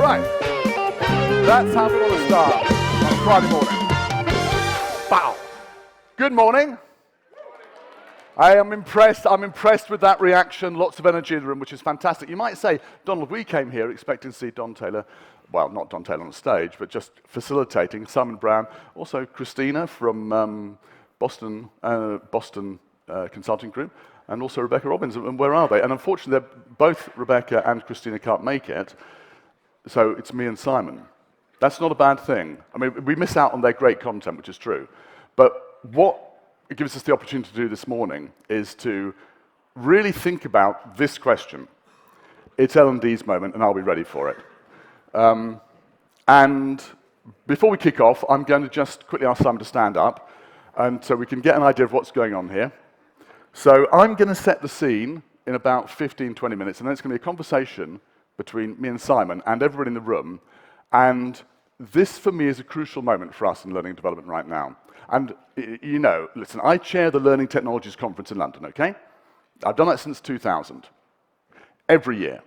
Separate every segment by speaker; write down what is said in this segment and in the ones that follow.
Speaker 1: right. That's how we want to start on Friday morning. Bow. Good morning. I am impressed. I'm impressed with that reaction. Lots of energy in the room, which is fantastic. You might say, Donald, we came here expecting to see Don Taylor, well, not Don Taylor on stage, but just facilitating. Simon Brown, also Christina from Boston Consulting Group, and also Rebecca Robbins. And where are they? And unfortunately, both Rebecca and Christina can't make it, so it's me and Simon. That's not a bad thing. I mean, we miss out on their great content, which is true. But what it gives us the opportunity to do this morning is to really think about this question. It's L&D's moment, and I'll be ready for it. And before we kick off, I'm going to just quickly ask Simon to stand up, and so we can get an idea of what's going on here. So I'm going to set the scene in about 15, 20 minutes, and then it's going to be a conversation between me and Simon and everybody in the room. And this, for me, is a crucial moment for us in learning and development right now. And you know, listen, I chair the Learning Technologies Conference in London, okay? I've done that since 2000. Every year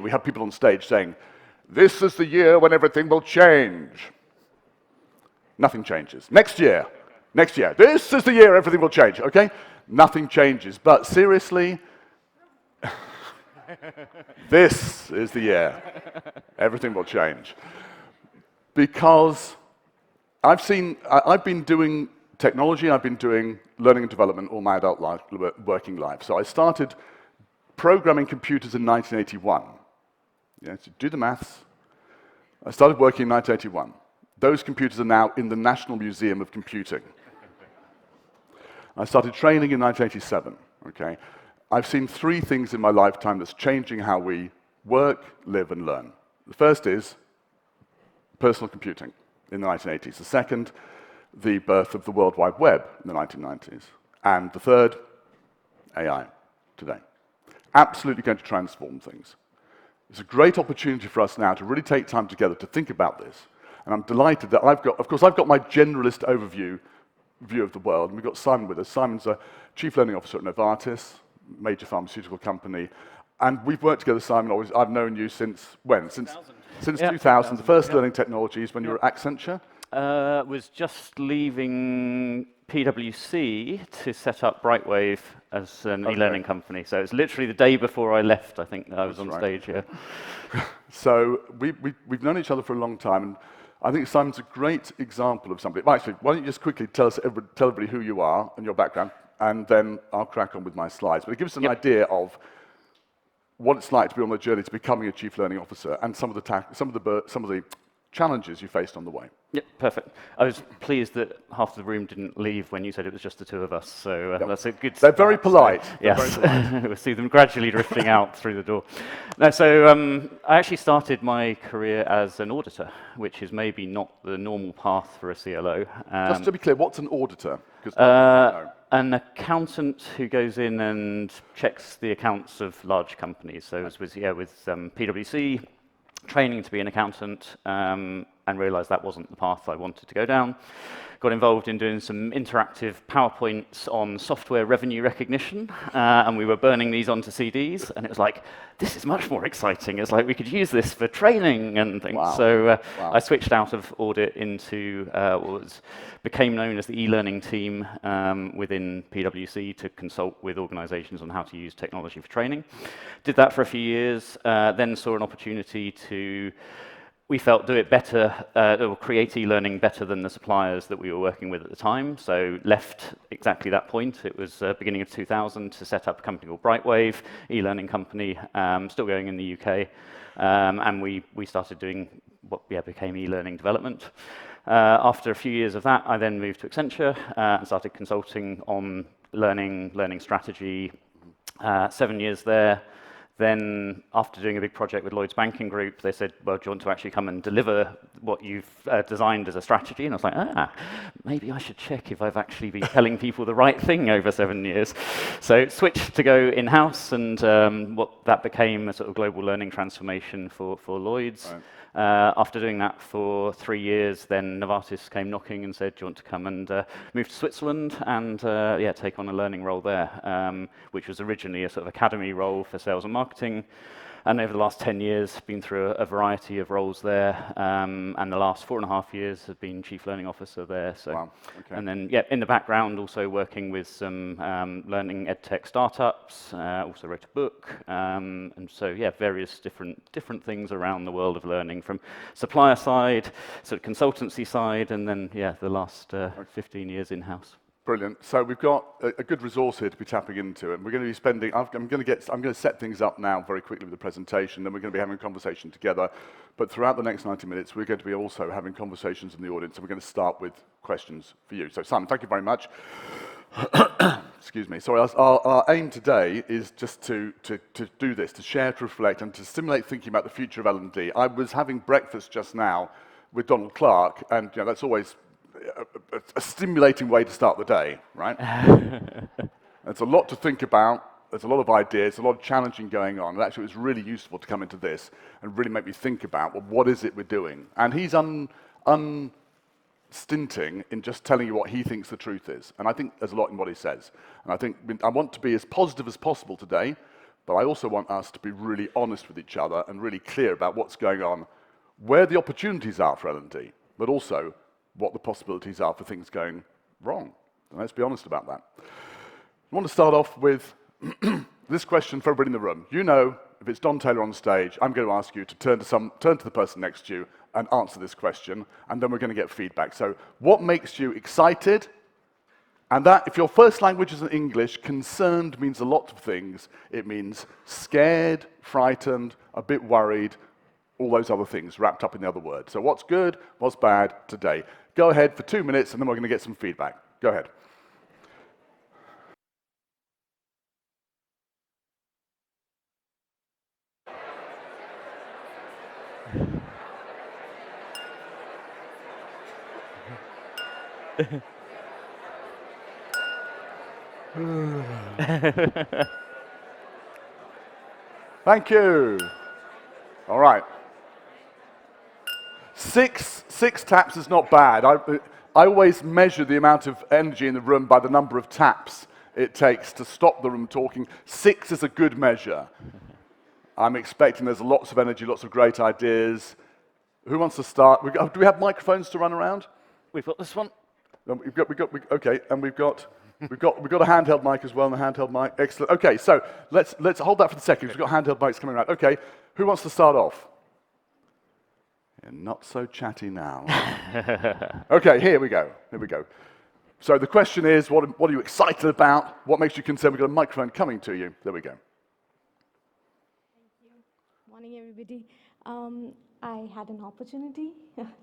Speaker 1: we have people on stage saying, this is the year when everything will change. Nothing changes. Next year, this is the year everything will change, okay? Nothing changes, but seriously, this is the year everything will change. Because I've been doing technology, I've been doing learning and development all my adult life, working life. So I started programming computers in 1981. Yeah, so do the maths. I started working in 1981. Those computers are now in the National Museum of Computing. I started training in 1987, okay? I've seen three things in my lifetime that's changing how we work, live, and learn. The first is personal computing in the 1980s. The second, the birth of the World Wide Web in the 1990s. And the third, AI today. Absolutely going to transform things. It's a great opportunity for us now to really take time together to think about this. And I'm delighted that I've got my generalist overview view of the world, and we've got Simon with us. Simon's a Chief Learning Officer at Novartis, major pharmaceutical company. And we've worked together, Simon, I've known you since when? Since 2000, the first learning technologies when you were at Accenture?
Speaker 2: Was just leaving PwC to set up Brightwave as an e-learning company. So it's literally the day before I left, I think, that I was on stage here.
Speaker 1: So we've known each other for a long time, and I think Simon's a great example of somebody. Well, actually, why don't you just quickly tell everybody who you are and your background, and then I'll crack on with my slides. But it gives us an idea of what it's like to be on the journey to becoming a chief learning officer, and some of the challenges you faced on the way.
Speaker 2: Yep, perfect. I was pleased that half the room didn't leave when you said it was just the two of us, so that's a good
Speaker 1: start. They're very polite.
Speaker 2: Yes, we'll see them gradually drifting out through the door. No, so I actually started my career as an auditor, which is maybe not the normal path for a CLO.
Speaker 1: Just to be clear, what's an auditor?
Speaker 2: An accountant who goes in and checks the accounts of large companies. So it was with PwC, training to be an accountant, and realized that wasn't the path I wanted to go down. Got involved in doing some interactive PowerPoints on software revenue recognition, and we were burning these onto CDs, and it was like, this is much more exciting. It's like we could use this for training and things. Wow. So I switched out of audit into what became known as the e-learning team within PwC to consult with organizations on how to use technology for training. Did that for a few years, then saw an opportunity to, we felt, do it better, or create e-learning better than the suppliers that we were working with at the time. So left exactly that point. It was beginning of 2000 to set up a company called Brightwave, e-learning company, still going in the UK. And we started doing what became e-learning development. After a few years of that, I then moved to Accenture and started consulting on learning strategy. 7 years there. Then, after doing a big project with Lloyds Banking Group, they said, well, do you want to actually come and deliver what you've designed as a strategy? And I was like, maybe I should check if I've actually been telling people the right thing over 7 years. So switched to go in-house, and what that became a sort of global learning transformation for Lloyds. Right. After doing that for 3 years, then Novartis came knocking and said, do you want to come and move to Switzerland and take on a learning role there, which was originally a sort of academy role for sales and marketing. And over the last 10 years, been through a variety of roles there, and the last 4.5 years have been Chief Learning Officer there. So,
Speaker 1: wow. Okay.
Speaker 2: and then, yeah, in the background, also working with some learning edtech startups, also wrote a book, and so, yeah, various different things around the world of learning, from supplier side, sort of consultancy side, and then, yeah, the last 15 years in-house.
Speaker 1: Brilliant. So we've got a good resource here to be tapping into, and we're going to be spending. I'm going to set things up now very quickly with the presentation. Then we're going to be having a conversation together. But throughout the next 90 minutes, we're going to be also having conversations in the audience. And we're going to start with questions for you. So Simon, thank you very much. Excuse me. Sorry. Our aim today is just to do this, to share, to reflect, and to stimulate thinking about the future of L&D. I was having breakfast just now with Donald Clark, and that's always a stimulating way to start the day, right? There's a lot to think about, there's a lot of ideas, a lot of challenging going on, and actually it was really useful to come into this and really make me think about, well, what is it we're doing? And he's unstinting in just telling you what he thinks the truth is, and I think there's a lot in what he says. And I think I want to be as positive as possible today, but I also want us to be really honest with each other and really clear about what's going on, where the opportunities are for L&D, but also what the possibilities are for things going wrong. And let's be honest about that. I want to start off with this question for everybody in the room. You know, if it's Don Taylor on stage, I'm going to ask you to turn to the person next to you and answer this question, and then we're going to get feedback. So what makes you excited? And that, if your first language isn't English, concerned means a lot of things. It means scared, frightened, a bit worried, all those other things wrapped up in the other word. So what's good, what's bad today? Go ahead for 2 minutes, and then we're going to get some feedback. Go ahead. Thank you. All right. Six taps is not bad. I always measure the amount of energy in the room by the number of taps it takes to stop the room talking. 6 is a good measure. I'm expecting there's lots of energy, lots of great ideas. Who wants to start? Do we have microphones to run around?
Speaker 2: We've got this one.
Speaker 1: Okay, and we've got a handheld mic as well, and a handheld mic. Excellent. Okay, so let's hold that for the second. We've got handheld mics coming around. Okay, who wants to start off? You're not so chatty now. Okay, here we go. So the question is, what are you excited about? What makes you concerned? We've got a microphone coming to you. There we go.
Speaker 3: Thank you. Morning, everybody. I had an opportunity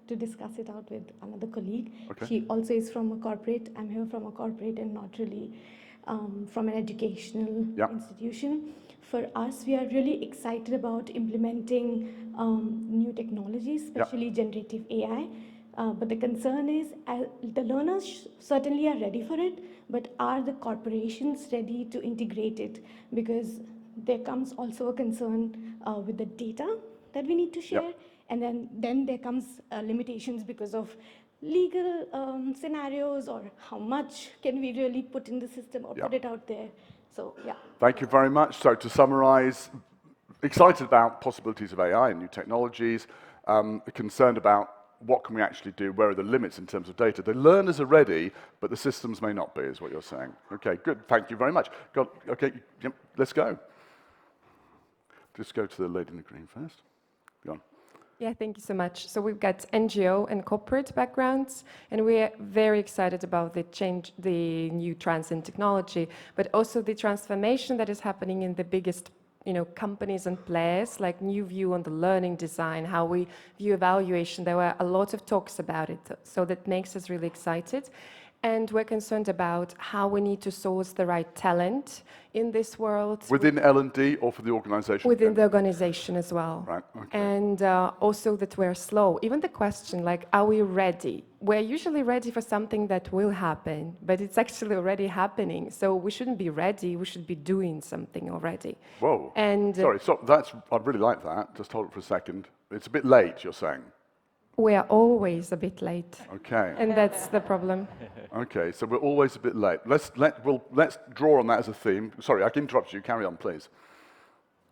Speaker 3: to discuss it out with another colleague.
Speaker 1: Okay.
Speaker 3: She also is from a corporate. I'm here from a corporate and not really from an educational institution. For us, we are really excited about implementing new technologies, especially generative AI. But the concern is the learners certainly are ready for it, but are the corporations ready to integrate it? Because there comes also a concern with the data that we need to share, and then there comes limitations because of legal scenarios, or how much can we really put in the system or put it out there. So, yeah.
Speaker 1: Thank you very much. So to summarize, excited about possibilities of AI and new technologies, concerned about what can we actually do, where are the limits in terms of data. The learners are ready, but the systems may not be, is what you're saying. Okay, good. Thank you very much. Okay, let's go. Just go to the lady in the green first. Go on.
Speaker 4: Yeah, thank you so much. So we've got NGO and corporate backgrounds, and we're very excited about the new trends in technology, but also the transformation that is happening in the biggest companies and players, like new view on the learning design, how we view evaluation. There were a lot of talks about it, so that makes us really excited. And we're concerned about how we need to source the right talent in this world.
Speaker 1: Within L&D or for the organization?
Speaker 4: Within the organization as well.
Speaker 1: Right, okay.
Speaker 4: And also that we're slow. Even the question, like, are we ready? We're usually ready for something that will happen, but it's actually already happening. So we shouldn't be ready, we should be doing something already.
Speaker 1: Whoa,
Speaker 4: and
Speaker 1: sorry, so I really like that. Just hold it for a second. It's a bit late, you're saying?
Speaker 4: We are always a bit late.
Speaker 1: Okay.
Speaker 4: And that's the problem.
Speaker 1: Okay, so we're always a bit late. Let's draw on that as a theme. Sorry, I can interrupt you. Carry on, please.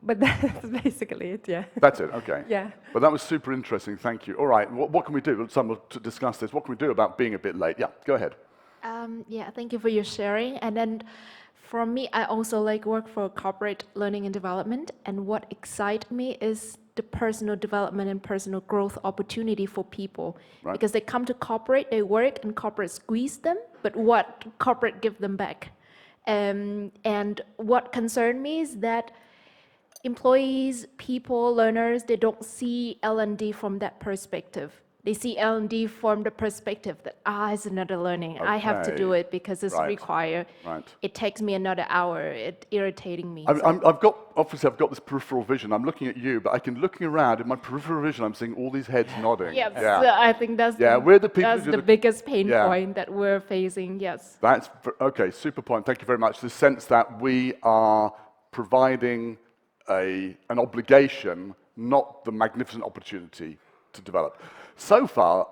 Speaker 4: But that's basically it, yeah.
Speaker 1: That's it, okay.
Speaker 4: Yeah.
Speaker 1: But that was super interesting, thank you. All right, what can we do? Someone to discuss this. What can we do about being a bit late? Yeah, go ahead.
Speaker 5: Yeah, thank you for your sharing. And then for me, I also like work for corporate learning and development. And what excites me is the personal development and personal growth opportunity for people.
Speaker 1: Right.
Speaker 5: Because they come to corporate, they work, and corporate squeeze them, but what corporate give them back? And what concerned me is that employees, people, learners, they don't see L&D from that perspective. They see L&D from the perspective that, it's another learning. I have to do it because it's required.
Speaker 1: Right.
Speaker 5: It takes me another hour. It's irritating me.
Speaker 1: I've got this peripheral vision. I'm looking at you, but looking around in my peripheral vision, I'm seeing all these heads nodding.
Speaker 5: Yes, yeah. I think that's
Speaker 1: we're the people
Speaker 5: that's the biggest pain point that we're facing, yes.
Speaker 1: That's, okay, super point. Thank you very much. The sense that we are providing an obligation, not the magnificent opportunity to develop. So far,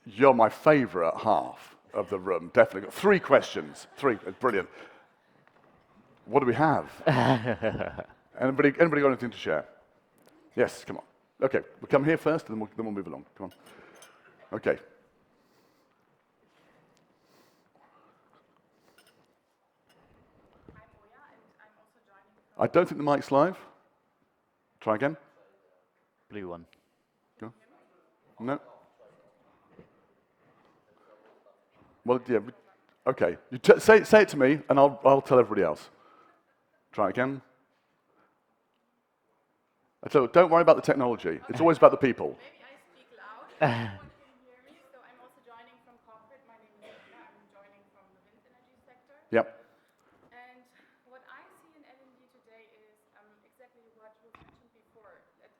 Speaker 1: you're my favorite half of the room, definitely. Got 3 questions, 3, brilliant. What do we have? Anybody got anything to share? Yes, come on. Okay, we'll come here first, and then we'll move along. Come on. Okay. I don't think the mic's live. Try again.
Speaker 2: Blue one.
Speaker 1: Go. No. Well, yeah. Okay. You say it to me, and I'll tell everybody else. Try again. So don't worry about the technology. It's always about the people.
Speaker 6: Maybe I speak loud. Everyone can hear me. So I'm also joining from corporate. My name is Anna. I'm joining from the wind energy sector.
Speaker 1: Yep.
Speaker 6: And what I see in L&D today is exactly what was mentioned before. That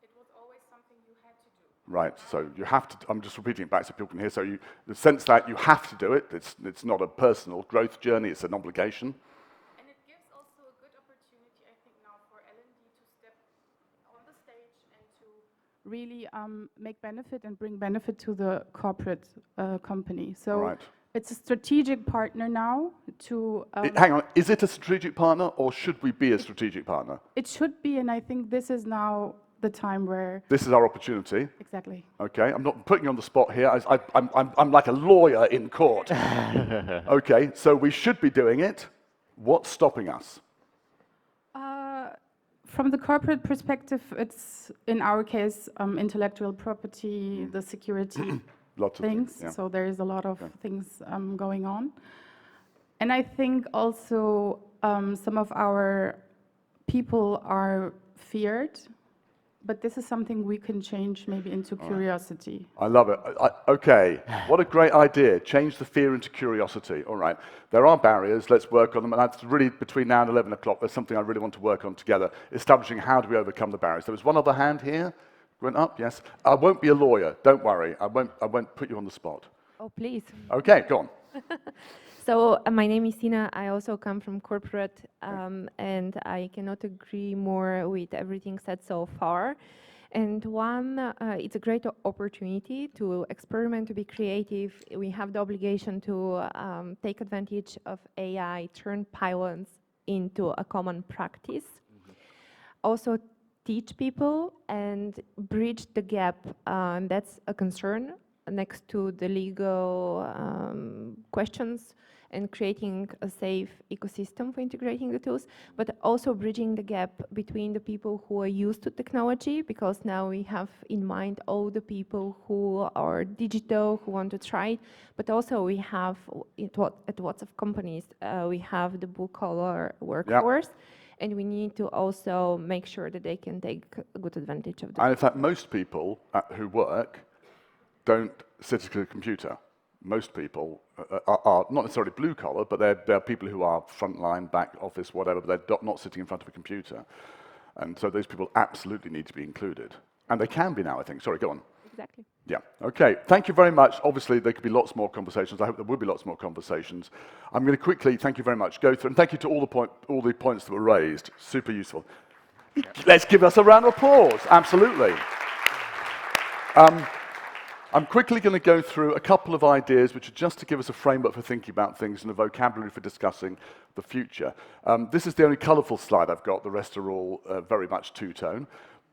Speaker 6: it was always something you had to do.
Speaker 1: Right. So you have to. I'm just repeating it back so people can hear. So the sense that you have to do it. It's not a personal growth journey. It's an obligation.
Speaker 6: And it gives also a good opportunity, I think, now for L&D to step on the stage and to really make benefit and bring benefit to the corporate company. So
Speaker 1: Right.
Speaker 6: it's a strategic partner now to...
Speaker 1: Hang on. Is it a strategic partner, or should we be a strategic partner?
Speaker 6: It should be, and I think this is now the time where...
Speaker 1: This is our opportunity.
Speaker 6: Exactly.
Speaker 1: Okay. I'm not putting you on the spot here. I'm like a lawyer in court. Okay. So we should be doing it. What's stopping us?
Speaker 6: From the corporate perspective, it's, in our case, intellectual property, the security
Speaker 1: Lots of
Speaker 6: things.
Speaker 1: yeah.
Speaker 6: So there is a lot of things going on. And I think also some of our people are feared, but this is something we can change maybe into curiosity.
Speaker 1: I love it. Okay, what a great idea. Change the fear into curiosity. All right, there are barriers. Let's work on them. And that's really, between now and 11 o'clock, there's something I really want to work on together, establishing how do we overcome the barriers. There was one other hand here. Went up, yes. I won't be a lawyer. Don't worry. I won't put you on the spot.
Speaker 7: Oh, please.
Speaker 1: Okay, go on.
Speaker 7: So my name is Tina. I also come from corporate, and I cannot agree more with everything said so far. And one, it's a great opportunity to experiment, to be creative. We have the obligation to take advantage of AI, turn pilots into a common practice. Also teach people and bridge the gap. That's a concern next to the legal questions and creating a safe ecosystem for integrating the tools, but also bridging the gap between the people who are used to technology, because now we have in mind all the people who are digital, who want to try it, but also we have, at lots of companies, we have the blue-collar workforce, and we need to also make sure that they can take good advantage of that.
Speaker 1: And in fact, most people who work don't sit at a computer. Most people are not necessarily blue collar, but they're people who are frontline, back office, whatever, but they're not sitting in front of a computer. And so those people absolutely need to be included. And they can be now, I think. Sorry, go on.
Speaker 7: Exactly.
Speaker 1: Yeah, okay. Thank you very much. Obviously, there could be lots more conversations. I hope there will be lots more conversations. I'm going to quickly, thank you very much, go through, and thank you to all the points that were raised. Super useful. Let's give us a round of applause. Absolutely. I'm quickly going to go through a couple of ideas which are just to give us a framework for thinking about things and a vocabulary for discussing the future. This is the only colourful slide I've got. The rest are all very much two-tone.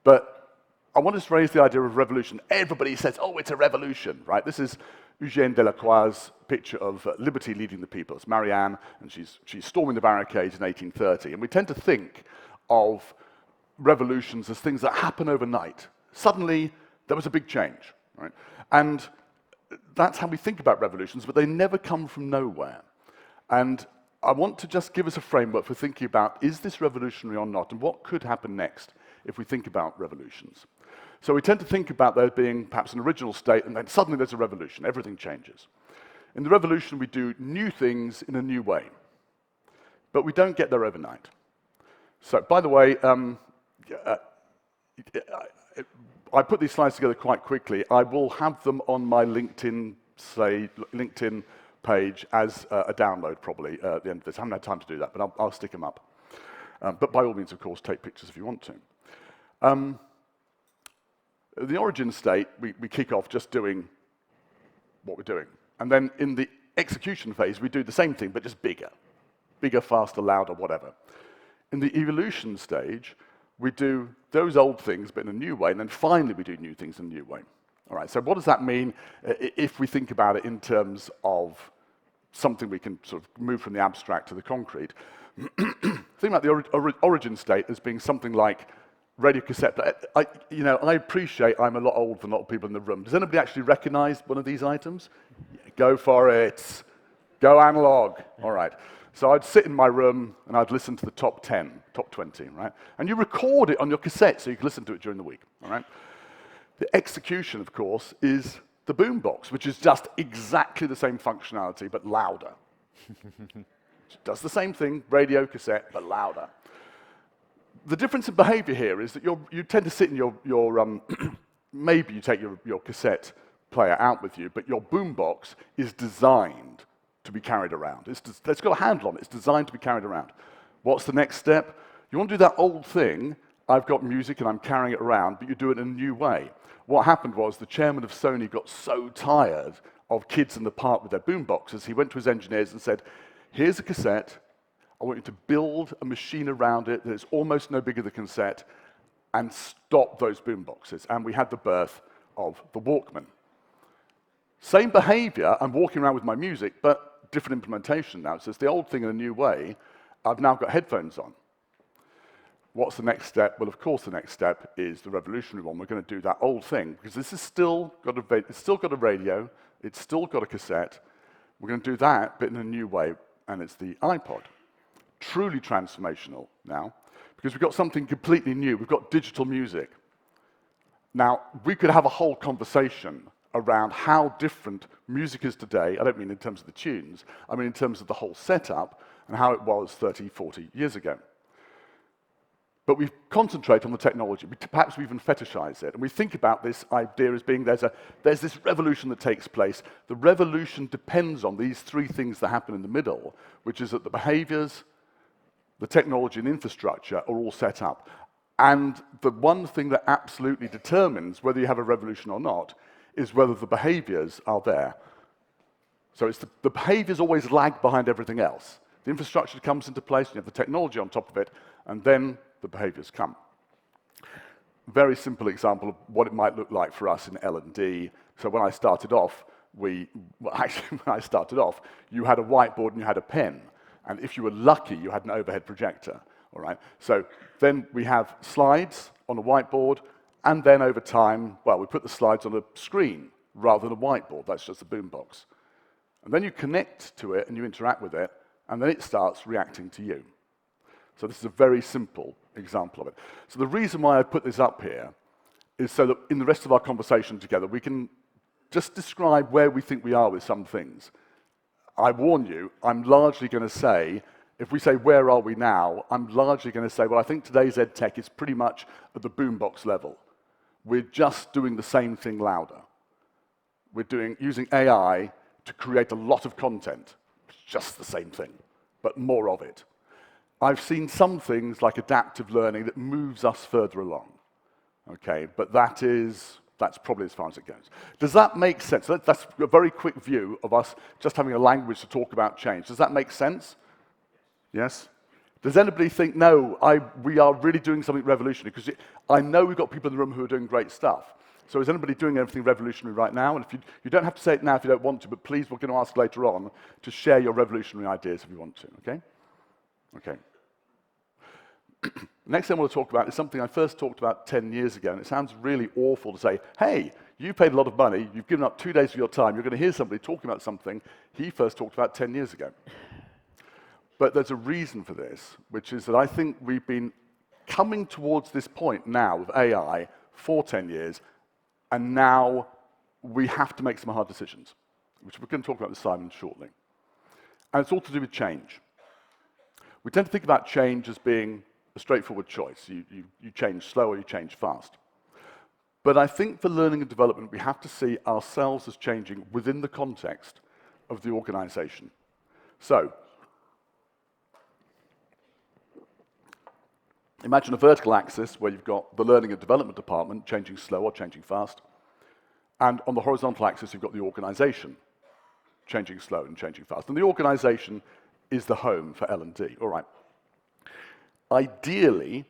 Speaker 1: But I want to raise the idea of revolution. Everybody says, oh, it's a revolution, right? This is Eugène Delacroix's picture of liberty leading the people. It's Marianne, and she's storming the barricades in 1830. And we tend to think of revolutions as things that happen overnight. Suddenly, there was a big change, right? And that's how we think about revolutions, but they never come from nowhere. And I want to just give us a framework for thinking about, is this revolutionary or not, and what could happen next if we think about revolutions. So we tend to think about there being perhaps an original state, and then suddenly there's a revolution, everything changes. In the revolution, we do new things in a new way, but we don't get there overnight. So, by the way, I put these slides together quite quickly. I will have them on my LinkedIn page as a download probably at the end of this. I haven't had time to do that, but I'll stick them up. But by all means, of course, take pictures if you want to. The origin state, we kick off just doing what we're doing. And then in the execution phase, we do the same thing, but just bigger. Bigger, faster, louder, whatever. In the evolution stage, we do those old things, but in a new way, and then finally we do new things in a new way. All right, so what does that mean if we think about it in terms of something we can sort of move from the abstract to the concrete? Think about the origin state as being something like radio cassette. I appreciate I'm a lot older than a lot of people in the room. Does anybody actually recognize one of these items? Yeah, go for it. Go analog. All right. So I'd sit in my room and I'd listen to the top 10, top 20, right? And you record it on your cassette so you can listen to it during the week, all right? The execution, of course, is the boombox, which is just exactly the same functionality, but louder. It does the same thing, radio, cassette, but louder. The difference in behavior here is that you tend to sit in your maybe you take your cassette player out with you, but your boombox is designed to be carried around. It's got a handle on it. It's designed to be carried around. What's the next step? You want to do that old thing, I've got music and I'm carrying it around, but you do it in a new way. What happened was the chairman of Sony got so tired of kids in the park with their boomboxes, he went to his engineers and said, here's a cassette, I want you to build a machine around it that is almost no bigger than a cassette, and stop those boomboxes. And we had the birth of the Walkman. Same behavior, I'm walking around with my music, but different implementation now. So it's the old thing in a new way. I've now got headphones on. What's the next step? Well, of course, the next step is the revolutionary one. We're going to do that old thing, because this is still got it's still got a radio, it's still got a cassette. We're going to do that, but in a new way, and it's the iPod. Truly transformational now, because we've got something completely new. We've got digital music. Now, we could have a whole conversation around how different music is today. I don't mean in terms of the tunes, I mean in terms of the whole setup and how it was 30, 40 years ago. But we concentrate on the technology. Perhaps we even fetishize it. And we think about this idea as being there's this revolution that takes place. The revolution depends on these three things that happen in the middle, which is that the behaviors, the technology and infrastructure are all set up. And the one thing that absolutely determines whether you have a revolution or not is whether the behaviors are there. So it's the behaviors always lag behind everything else. The infrastructure comes into place, and you have the technology on top of it, and then the behaviors come. Very simple example of what it might look like for us in L&D. So when I started off, when I started off, you had a whiteboard and you had a pen. And if you were lucky, you had an overhead projector, all right? So then we have slides on a whiteboard, and then over time, well, we put the slides on a screen rather than a whiteboard. That's just a boombox. And then you connect to it and you interact with it, and then it starts reacting to you. So this is a very simple example of it. So the reason why I put this up here is so that in the rest of our conversation together, we can just describe where we think we are with some things. I warn you, I'm largely going to say, if we say, where are we now, I'm largely going to say, well, I think today's EdTech is pretty much at the boombox level. We're just doing the same thing louder. We're using AI to create a lot of content. It's just the same thing, but more of it. I've seen some things like adaptive learning that moves us further along, okay? But that is That's probably as far as it goes. Does that make sense? That's a very quick view of us just having a language to talk about change. Does that make sense? Yes? Does anybody think, no, we are really doing something revolutionary? Because I know we've got people in the room who are doing great stuff. So is anybody doing anything revolutionary right now? And if you don't have to say it now if you don't want to, but please, we're going to ask later on to share your revolutionary ideas if you want to, okay? Okay. Next thing I want to talk about is something I first talked about 10 years ago, and it sounds really awful to say, hey, you paid a lot of money, you've given up 2 days of your time, you're going to hear somebody talking about something he first talked about 10 years ago. But there's a reason for this, which is that I think we've been coming towards this point now with AI for 10 years, and now we have to make some hard decisions, which we're going to talk about with Simon shortly. And it's all to do with change. We tend to think about change as being a straightforward choice. You change slow or you change fast. But I think for learning and development, we have to see ourselves as changing within the context of the organization. So, imagine a vertical axis where you've got the learning and development department changing slow or changing fast. And on the horizontal axis, you've got the organization changing slow and changing fast. And the organization is the home for L&D. All right. Ideally,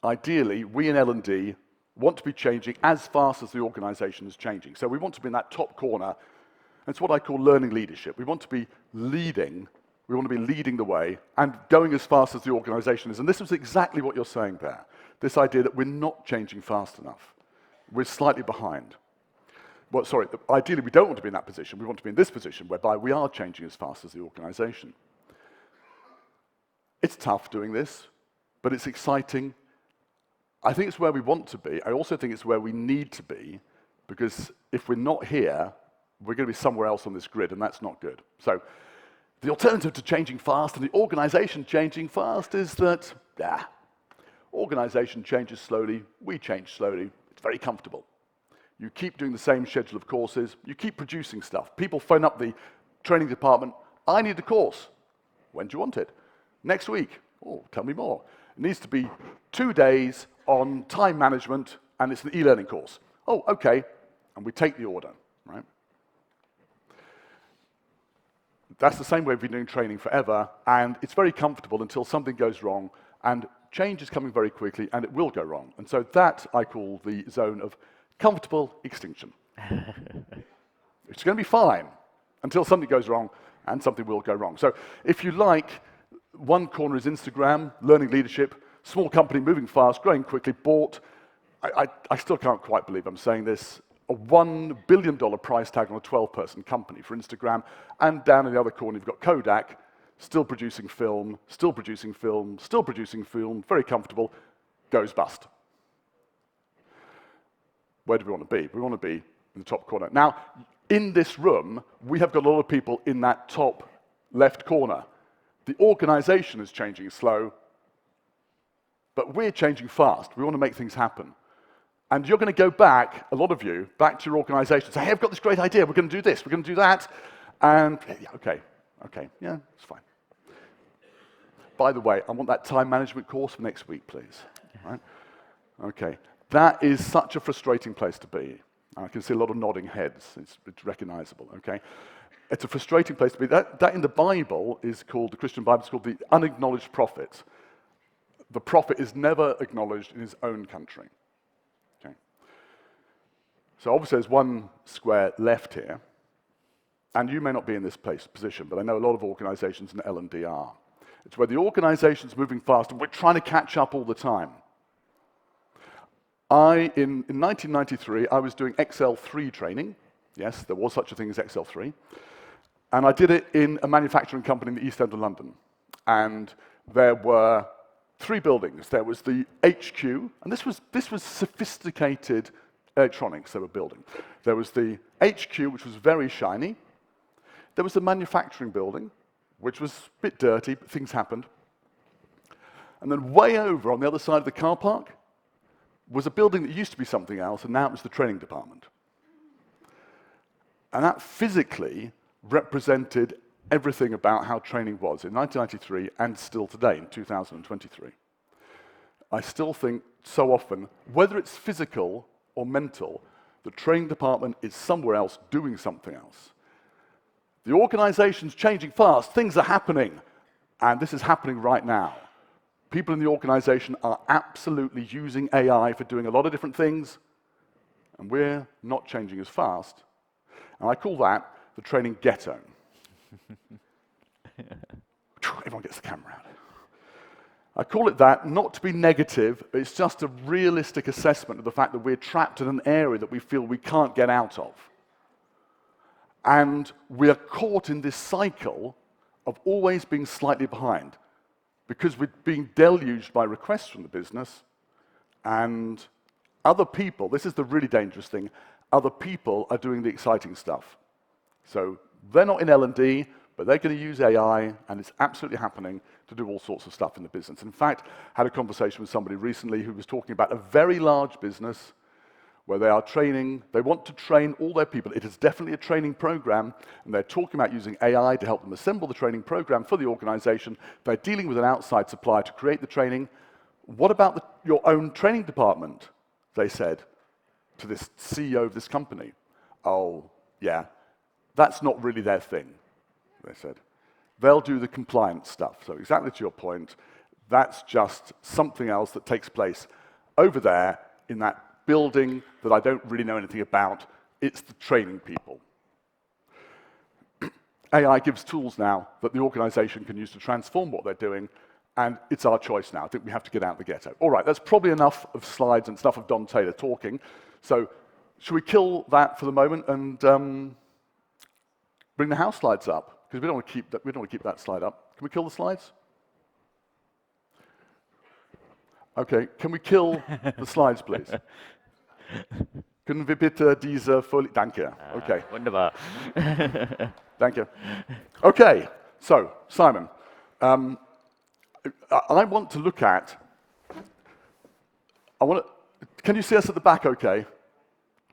Speaker 1: we in L&D want to be changing as fast as the organization is changing. So we want to be in that top corner. It's what I call learning leadership. We want to be leading. We want to be leading the way and going as fast as the organization is. And this is exactly what you're saying there. This idea that we're not changing fast enough. We're slightly behind. Well, sorry, ideally we don't want to be in that position. We want to be in this position whereby we are changing as fast as the organization. It's tough doing this, but it's exciting. I think it's where we want to be. I also think it's where we need to be, because if we're not here, we're going to be somewhere else on this grid, and that's not good. So the alternative to changing fast and the organization changing fast is that, organization changes slowly, we change slowly, it's very comfortable. You keep doing the same schedule of courses, you keep producing stuff. People phone up the training department, I need a course. When do you want it? Next week. Oh, tell me more. It needs to be 2 days on time management, and it's an e-learning course. Oh, okay. And we take the order, right? That's the same way we've been doing training forever, and it's very comfortable until something goes wrong, and change is coming very quickly, and it will go wrong. And so that I call the zone of comfortable extinction. It's going to be fine until something goes wrong, and something will go wrong. So if you like, one corner is Instagram, learning leadership, small company moving fast, growing quickly, bought, I still can't quite believe I'm saying this, a $1 billion price tag on a 12-person company for Instagram, and down in the other corner you've got Kodak, still producing film, still producing film, still producing film, very comfortable, goes bust. Where do we want to be? We want to be in the top corner. Now, in this room, we have got a lot of people in that top left corner. The organization is changing slow, but we're changing fast. We want to make things happen. And you're going to go back, a lot of you, back to your organization and say, hey, I've got this great idea. We're going to do this. We're going to do that. And, yeah, okay, yeah, it's fine. By the way, I want that time management course for next week, please. Right? Okay. That is such a frustrating place to be. I can see a lot of nodding heads. It's recognizable, okay? It's a frustrating place to be. That in the Bible is called, the Christian Bible is called the unacknowledged prophet. The prophet is never acknowledged in his own country. Okay. So obviously there's one square left here, and you may not be in this position, but I know a lot of organizations in L&D are. It's where the organization's moving fast, and we're trying to catch up all the time. In 1993, I was doing XL3 training. Yes, there was such a thing as XL3. And I did it in a manufacturing company in the East End of London. And there were 3 buildings. There was the HQ, and this was sophisticated electronics they were building. There was the HQ, which was very shiny. There was the manufacturing building, which was a bit dirty, but things happened. And then way over on the other side of the car park was a building that used to be something else, and now it was the training department. And that physically represented everything about how training was in 1993 and still today, in 2023. I still think so often, whether it's physical or mental, The training department is somewhere else doing something else. The organization's changing fast, things are happening, and this is happening right now. People in the organization are absolutely using AI for doing a lot of different things, and we're not changing as fast. And I call that the training ghetto. Everyone gets the camera out. I call it that, not to be negative, but it's just a realistic assessment of the fact that we're trapped in an area that we feel we can't get out of. And we're caught in this cycle of always being slightly behind, because we're being deluged by requests from the business, and other people, this is the really dangerous thing, other people are doing the exciting stuff. So they're not in L&D, but they're going to use AI, and it's absolutely happening to do all sorts of stuff in the business. In fact, I had a conversation with somebody recently who was talking about a very large business where they are training, they want to train all their people. It is definitely a training program, and they're talking about using AI to help them assemble the training program for the organization. They're dealing with an outside supplier to create the training. What about your own training department? They said to this CEO of this company. Oh, yeah, that's not really their thing, they said. They'll do the compliance stuff. So exactly to your point, that's just something else that takes place over there in that building that I don't really know anything about. It's the training people. AI gives tools now that the organization can use to transform what they're doing, and it's our choice now. I think we have to get out of the ghetto. All right, that's probably enough of slides and stuff of Don Taylor talking. So should we kill that for the moment and bring the house slides up? Because we don't want to keep that slide up. Can we kill the slides? Okay, can we kill the slides, please? Können wir bitte diese Folie... Danke. Okay.
Speaker 2: Wunderbar.
Speaker 1: Danke. Okay, so, Simon, I want to look at... Can you see us at the back okay?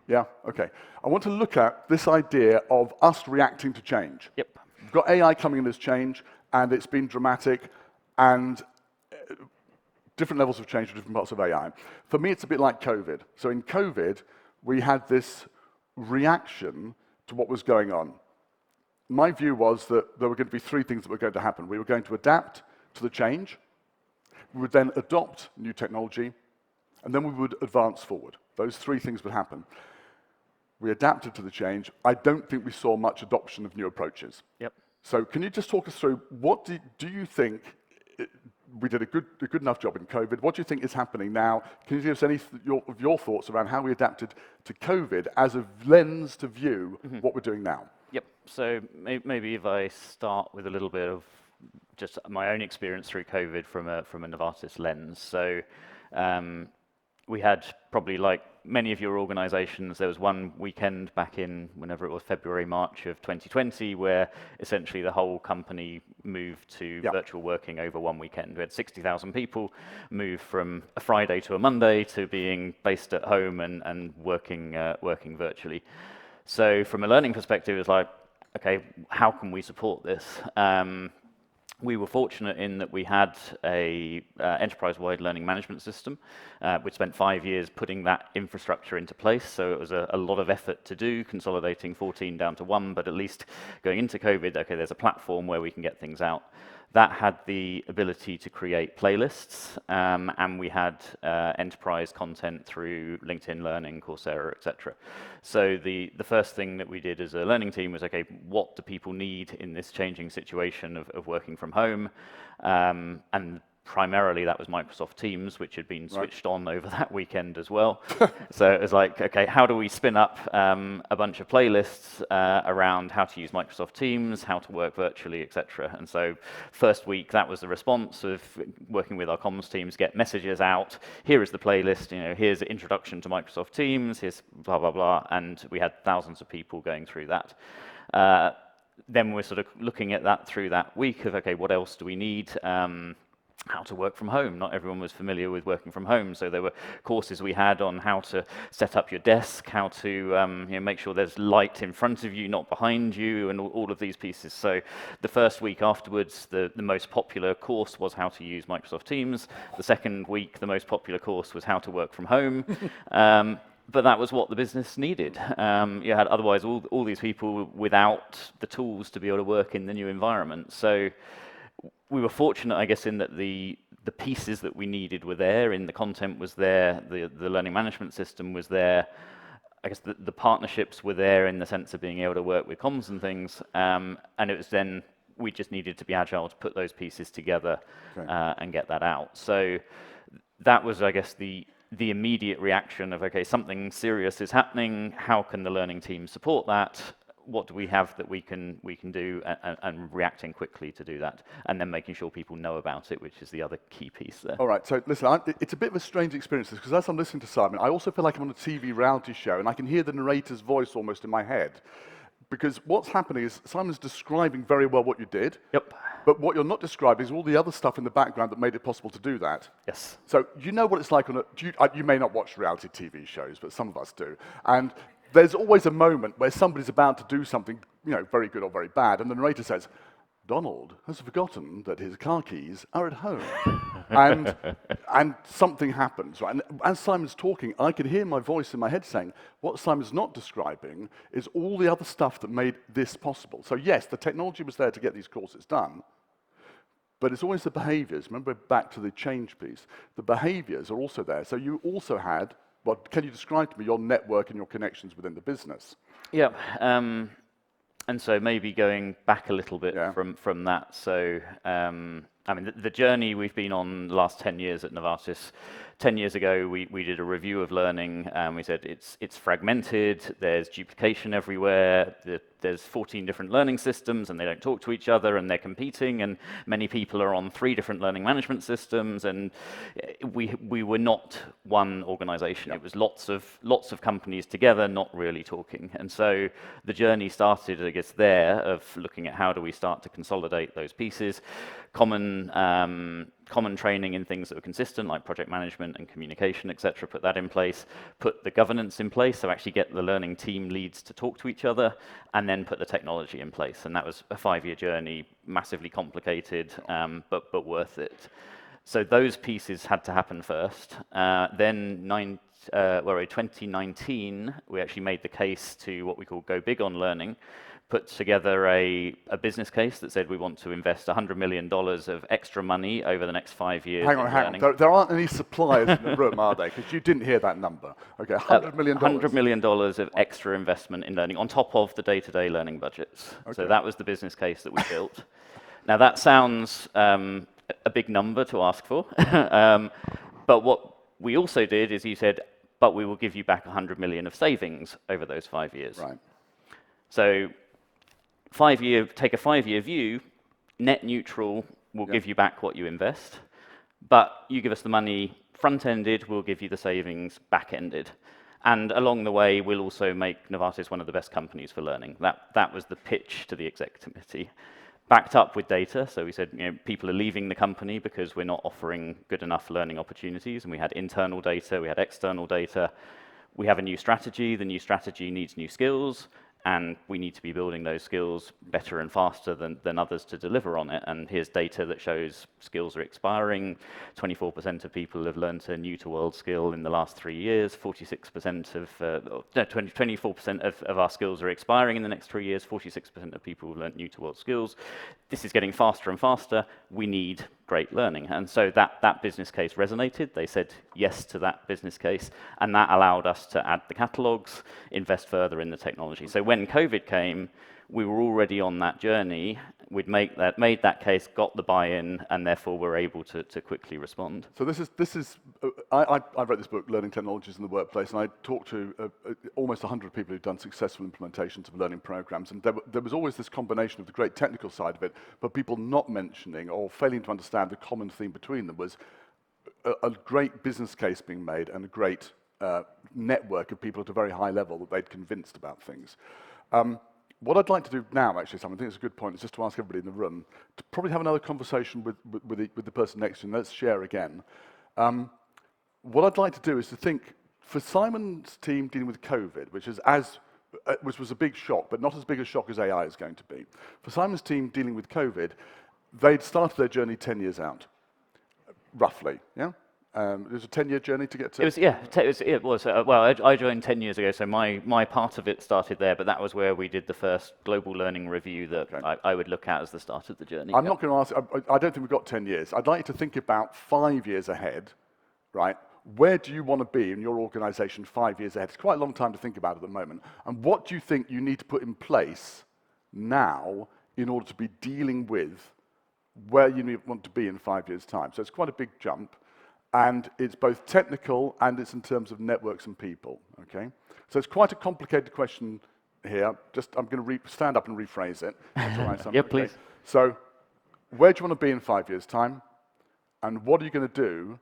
Speaker 1: Yeah, okay. I want to look at this idea of us reacting to change.
Speaker 2: Yep.
Speaker 1: We've got AI coming in as change, and it's been dramatic, and different levels of change for different parts of AI. For me, it's a bit like COVID. So in COVID, we had this reaction to what was going on. My view was that there were going to be three things that were going to happen. We were going to adapt to the change, we would then adopt new technology, and then we would advance forward. Those three things would happen. We adapted to the change. I don't think we saw much adoption of new approaches.
Speaker 2: Yep.
Speaker 1: So can you just talk us through, what do you think, we did a good enough job in COVID, what do you think is happening now? Can you give us any of your thoughts around how we adapted to COVID as a lens to view what we're doing now?
Speaker 2: Yep, so maybe if I start with a little bit of just my own experience through COVID from a Novartis lens. So we had, probably like many of your organizations, there was one weekend back in, whenever it was, February, March of 2020, where essentially the whole company moved to virtual working over one weekend. We had 60,000 people move from a Friday to a Monday to being based at home and working virtually. So from a learning perspective, it's like, okay, how can we support this? We were fortunate in that we had a enterprise-wide learning management system. We spent 5 years putting that infrastructure into place, so it was a lot of effort to do, consolidating 14 down to 1, but at least going into COVID, okay, there's a platform where we can get things out. That had the ability to create playlists, and we had enterprise content through LinkedIn Learning, Coursera, etc. So the first thing that we did as a learning team was, okay, what do people need in this changing situation of working from home? And primarily that was Microsoft Teams, which had been switched on over that weekend as well. So it was like, okay, how do we spin up a bunch of playlists around how to use Microsoft Teams, how to work virtually, etc. And so first week, that was the response of working with our comms teams, get messages out. Here is the playlist, here's the introduction to Microsoft Teams, here's blah, blah, blah. And we had thousands of people going through that. Then we're sort of looking at that through that week of, okay, what else do we need? How to work from home. Not everyone was familiar with working from home, so there were courses we had on how to set up your desk, how to make sure there's light in front of you, not behind you, and all of these pieces. So the first week afterwards, the most popular course was how to use Microsoft Teams. The second week, the most popular course was how to work from home. but that was what the business needed. You had otherwise all these people without the tools to be able to work in the new environment. So we were fortunate, I guess, in that the pieces that we needed were there, the content was there, the learning management system was there. I guess the partnerships were there in the sense of being able to work with comms and things, and it was then we just needed to be agile to put those pieces together and get that out. So that was, I guess, the immediate reaction of, okay, something serious is happening, how can the learning team support that? What do we have that we can do, and reacting quickly to do that, and then making sure people know about it, which is the other key piece there.
Speaker 1: All right, so listen, it's a bit of a strange experience, because as I'm listening to Simon, I also feel like I'm on a TV reality show, and I can hear the narrator's voice almost in my head. Because what's happening is Simon's describing very well what you did.
Speaker 2: Yep.
Speaker 1: But what you're not describing is all the other stuff in the background that made it possible to do that.
Speaker 2: Yes.
Speaker 1: So you know what it's like on you may not watch reality TV shows, but some of us do. And there's always a moment where somebody's about to do something, very good or very bad, and the narrator says, Donald has forgotten that his car keys are at home. and something happens, right? And as Simon's talking, I can hear my voice in my head saying, what Simon's not describing is all the other stuff that made this possible. So yes, the technology was there to get these courses done, but it's always the behaviors. Remember, back to the change piece. The behaviors are also there. So you also had, can you describe to me your network and your connections within the business?
Speaker 2: Yeah. And so maybe going back a little bit from that. So, I mean, the journey we've been on the last 10 years at Novartis. 10 years ago, we did a review of learning, and we said it's fragmented, there's duplication everywhere, there's 14 different learning systems, and they don't talk to each other, and they're competing, and many people are on 3 different learning management systems, and we were not one organization. It was lots of companies together, not really talking. And so the journey started, I guess, there, of looking at how do we start to consolidate those pieces, common training in things that were consistent, like project management and communication, etc., put that in place, put the governance in place, so actually get the learning team leads to talk to each other, and then put the technology in place. And that was a 5-year journey, massively complicated, but worth it. So those pieces had to happen first. Then 2019, we actually made the case to what we call go big on learning, put together a business case that said we want to invest $100 million of extra money over the next 5 years.
Speaker 1: Hang on. There aren't any suppliers in the room, are there? Because you didn't hear that number. Okay, $100 million.
Speaker 2: $100 million of extra investment in learning on top of the day-to-day learning budgets. Okay. So that was the business case that we built. Now that sounds a big number to ask for, but what we also did is he said, but we will give you back 100 million of savings over those 5 years.
Speaker 1: Right.
Speaker 2: So take a 5-year view, net neutral, we'll give you back what you invest, but you give us the money front-ended, we'll give you the savings back-ended. And along the way, we'll also make Novartis one of the best companies for learning. That was the pitch to the exec committee. Backed up with data, so we said, people are leaving the company because we're not offering good enough learning opportunities, and we had internal data, we had external data. We have a new strategy, the new strategy needs new skills, and we need to be building those skills better and faster than others to deliver on it. And here's data that shows skills are expiring. 24% of people have learned a new-to-world skill in the last 3 years. 24% of our skills are expiring in the next 3 years. 46% of people have learned new-to-world skills. This is getting faster and faster. We need great learning. And so that business case resonated. They said yes to that business case, and that allowed us to add the catalogs, invest further in the technology. So when COVID came, we were already on that journey. We'd made that case, got the buy-in, and therefore were able to quickly respond.
Speaker 1: So this is. I wrote this book, Learning Technologies in the Workplace, and I talked to almost 100 people who've done successful implementations of learning programs, and there was always this combination of the great technical side of it, but people not mentioning or failing to understand the common theme between them was a great business case being made and a great network of people at a very high level that they'd convinced about things. What I'd like to do now, actually, Simon, I think it's a good point, is just to ask everybody in the room to probably have another conversation with the person next to you, and let's share again. What I'd like to do is to think, for Simon's team dealing with COVID, which was a big shock, but not as big a shock as AI is going to be. For Simon's team dealing with COVID, they'd started their journey 10 years out, roughly, yeah? It was a 10-year journey to get to.
Speaker 2: It was, yeah. It was. Well, I joined 10 years ago, so my part of it started there. But that was where we did the first global learning review that I would look at as the start of the journey.
Speaker 1: I'm not going to ask. I don't think we've got 10 years. I'd like you to think about 5 years ahead, right? Where do you want to be in your organisation 5 years ahead? It's quite a long time to think about at the moment. And what do you think you need to put in place now in order to be dealing with where you want to be in 5 years' time? So it's quite a big jump, and it's both technical and it's in terms of networks and people, okay? So it's quite a complicated question here. I'm going to stand up and rephrase it. That's all right, Sam?
Speaker 2: Yeah,
Speaker 1: Okay.
Speaker 2: please.
Speaker 1: So where do you want to be in 5 years' time, and what are you going to do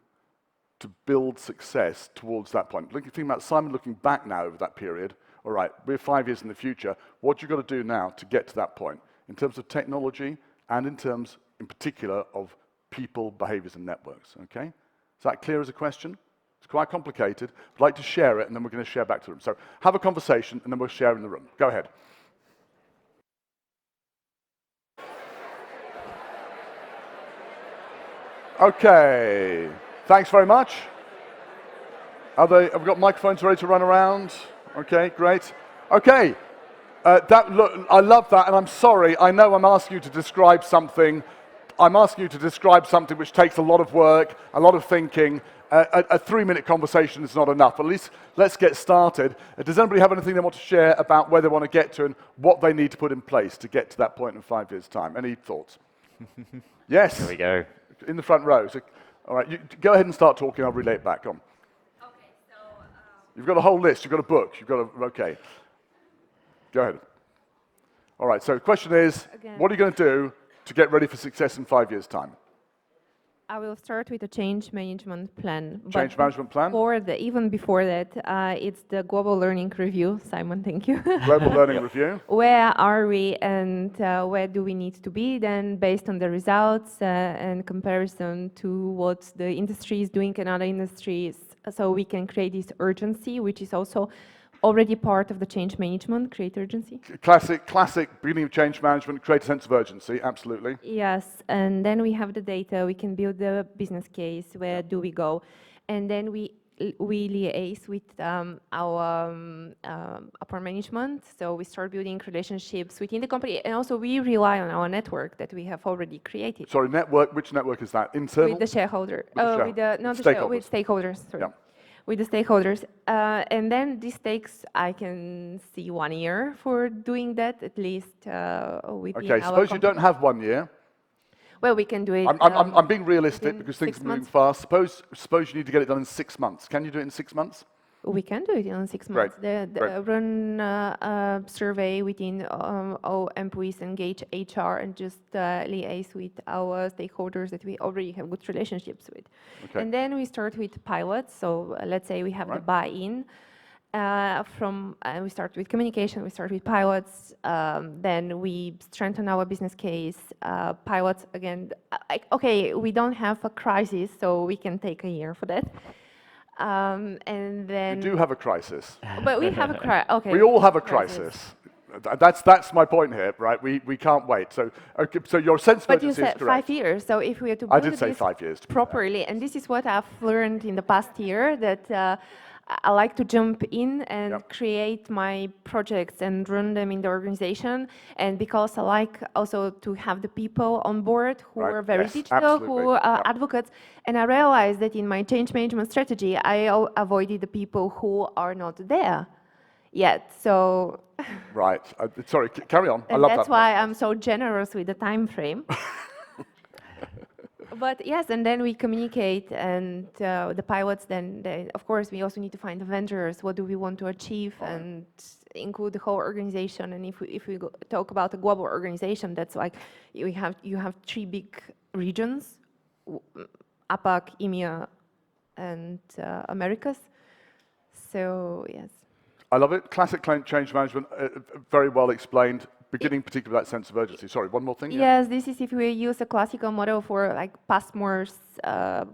Speaker 1: to build success towards that point? Think about Simon looking back now over that period. All right, we're 5 years in the future. What you got to do now to get to that point in terms of technology and in terms, in particular, of people, behaviors, and networks, okay? Is that clear as a question? It's quite complicated. I'd like to share it, and then we're going to share back to the room. So have a conversation, and then we'll share in the room. Go ahead. Okay, thanks very much. Have we got microphones ready to run around? Okay, great. Okay, look, I love that, and I'm sorry, I know I'm asking you to describe something. I'm asking you to describe something which takes a lot of work, a lot of thinking. A 3-minute conversation is not enough. At least let's get started. Does anybody have anything they want to share about where they want to get to and what they need to put in place to get to that point in 5 years' time? Any thoughts? Yes.
Speaker 2: Here we go.
Speaker 1: In the front row. So, all right, you go ahead and start talking. I'll relay it back. On.
Speaker 7: Okay, so
Speaker 1: you've got a whole list. You've got a book. You've got a. Okay. Go ahead. All right. So the question is, what are you going to do to get ready for success in 5 years' time?
Speaker 7: I will start with a change management plan.
Speaker 1: Change management plan?
Speaker 7: Even before that, it's the global learning review. Simon, thank you.
Speaker 1: Global learning review.
Speaker 7: Where are we and where do we need to be then based on the results and comparison to what the industry is doing in other industries, so we can create this urgency, which is also already part of the change management, create urgency.
Speaker 1: Classic beginning of change management, create a sense of urgency, absolutely.
Speaker 7: Yes, and then we have the data, we can build the business case, where do we go? And then we liaise with our upper management, so we start building relationships within the company, and also we rely on our network that we have already created.
Speaker 1: Sorry, network, which network is that? Internal?
Speaker 7: With the shareholder,
Speaker 1: stakeholders.
Speaker 7: with stakeholders, sorry.
Speaker 1: Yeah.
Speaker 7: With the stakeholders. And then this takes, I can see 1 year for doing that, at least within our
Speaker 1: Okay, suppose you don't have 1 year.
Speaker 7: Well, we can do it.
Speaker 1: I'm being realistic because things are moving
Speaker 7: months.
Speaker 1: fast. Suppose you need to get it done in 6 months. Can you do it in 6 months?
Speaker 7: We can do it in 6 months. Run a survey within all employees, engage HR, and just liaise with our stakeholders that we already have good relationships with.
Speaker 1: Okay.
Speaker 7: And then we start with pilots. So let's say we have the buy-in. We start with communication, we start with pilots, then we strengthen our business case. Pilots, again, okay, we don't have a crisis, so we can take a year for that. And then
Speaker 1: You do have a crisis.
Speaker 7: But we have a crisis. Okay.
Speaker 1: We all have a crisis. That's my point here, right? We can't wait. So okay, so your sense of
Speaker 7: But you
Speaker 1: urgency is
Speaker 7: said
Speaker 1: correct.
Speaker 7: 5 years. So if we are to
Speaker 1: I
Speaker 7: build
Speaker 1: did say
Speaker 7: this
Speaker 1: 5 years.
Speaker 7: properly, and this is what I've learned in the past year, that I like to jump in and create my projects and run them in the organization. And because I like also to have the people on board who are very digital, who are advocates. And I realized that in my change management strategy, I avoided the people who are not there yet. So.
Speaker 1: Right. Sorry, carry on. I love that.
Speaker 7: That's why I'm so generous with the time frame. But yes, and then we communicate, and the pilots, then of course we also need to find the vendors. What do we want to achieve, and include the whole organization. And if we talk about a global organization, that's like you have 3 big regions: APAC, EMEA, and Americas. So yes.
Speaker 1: I love it. Classic change management, very well explained. Beginning particularly with that sense of urgency. Sorry, one more thing?
Speaker 7: Yes, this is if we use a classical model for like Passmore's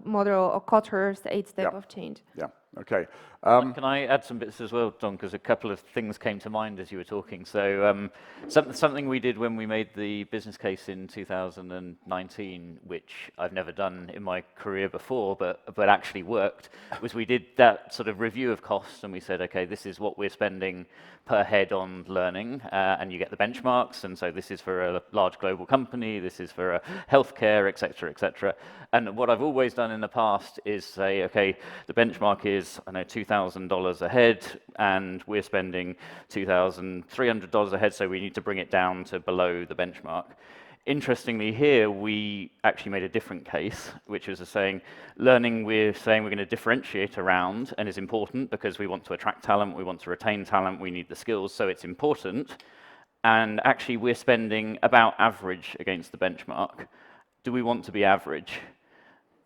Speaker 7: model or Kotter's 8-step of change.
Speaker 1: Yeah, okay.
Speaker 2: Can I add some bits as well, Don? Because a couple of things came to mind as you were talking. So something we did when we made the business case in 2019, which I've never done in my career before, but actually worked, was we did that sort of review of costs, and we said, okay, this is what we're spending per head on learning, and you get the benchmarks, and so this is for a large global company, this is for a healthcare, et cetera, et cetera. And what I've always done in the past is say, okay, the benchmark is, I know, $2,000 a head, and we're spending $2,300 a head, so we need to bring it down to below the benchmark. Interestingly here, we actually made a different case, which was saying, learning we're saying we're going to differentiate around and is important because we want to attract talent, we want to retain talent, we need the skills, so it's important. And actually we're spending about average against the benchmark. Do we want to be average?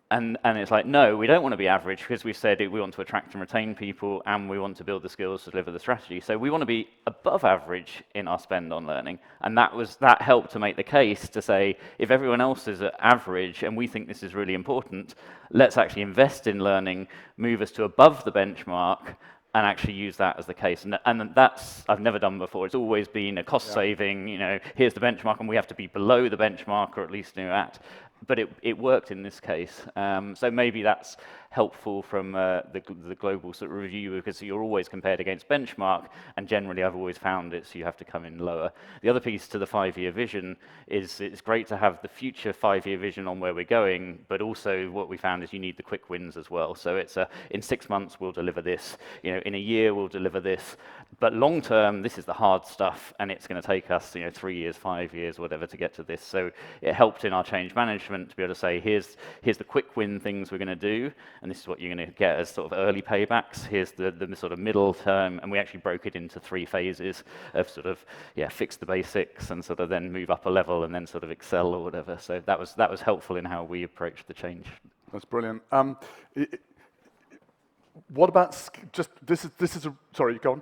Speaker 2: And it's like, no, we don't want to be average because we said we want to attract and retain people and we want to build the skills to deliver the strategy. So we want to be above average in our spend on learning. And that helped to make the case to say, if everyone else is at average and we think this is really important, let's actually invest in learning, move us to above the benchmark, and actually use that as the case. And that's, I've never done before. It's always been a cost saving, here's the benchmark and we have to be below the benchmark or at least at. But it worked in this case. So maybe that's helpful from the global sort of review because you're always compared against benchmark, and generally I've always found it, so you have to come in lower. The other piece to the 5-year vision is it's great to have the future 5-year vision on where we're going, but also what we found is you need the quick wins as well. So it's in 6 months we'll deliver this, in a year we'll deliver this, but long term this is the hard stuff, and it's going to take us 3 years, 5 years, whatever to get to this. So it helped in our change management to be able to say, here's the quick win things we're going to do, and this is what you're going to get as sort of early paybacks. Here's the sort of middle term, and we actually broke it into 3 phases of sort of, fix the basics and sort of then move up a level and then sort of excel or whatever. So that was helpful in how we approached the change.
Speaker 1: That's brilliant. What about, sorry, go on.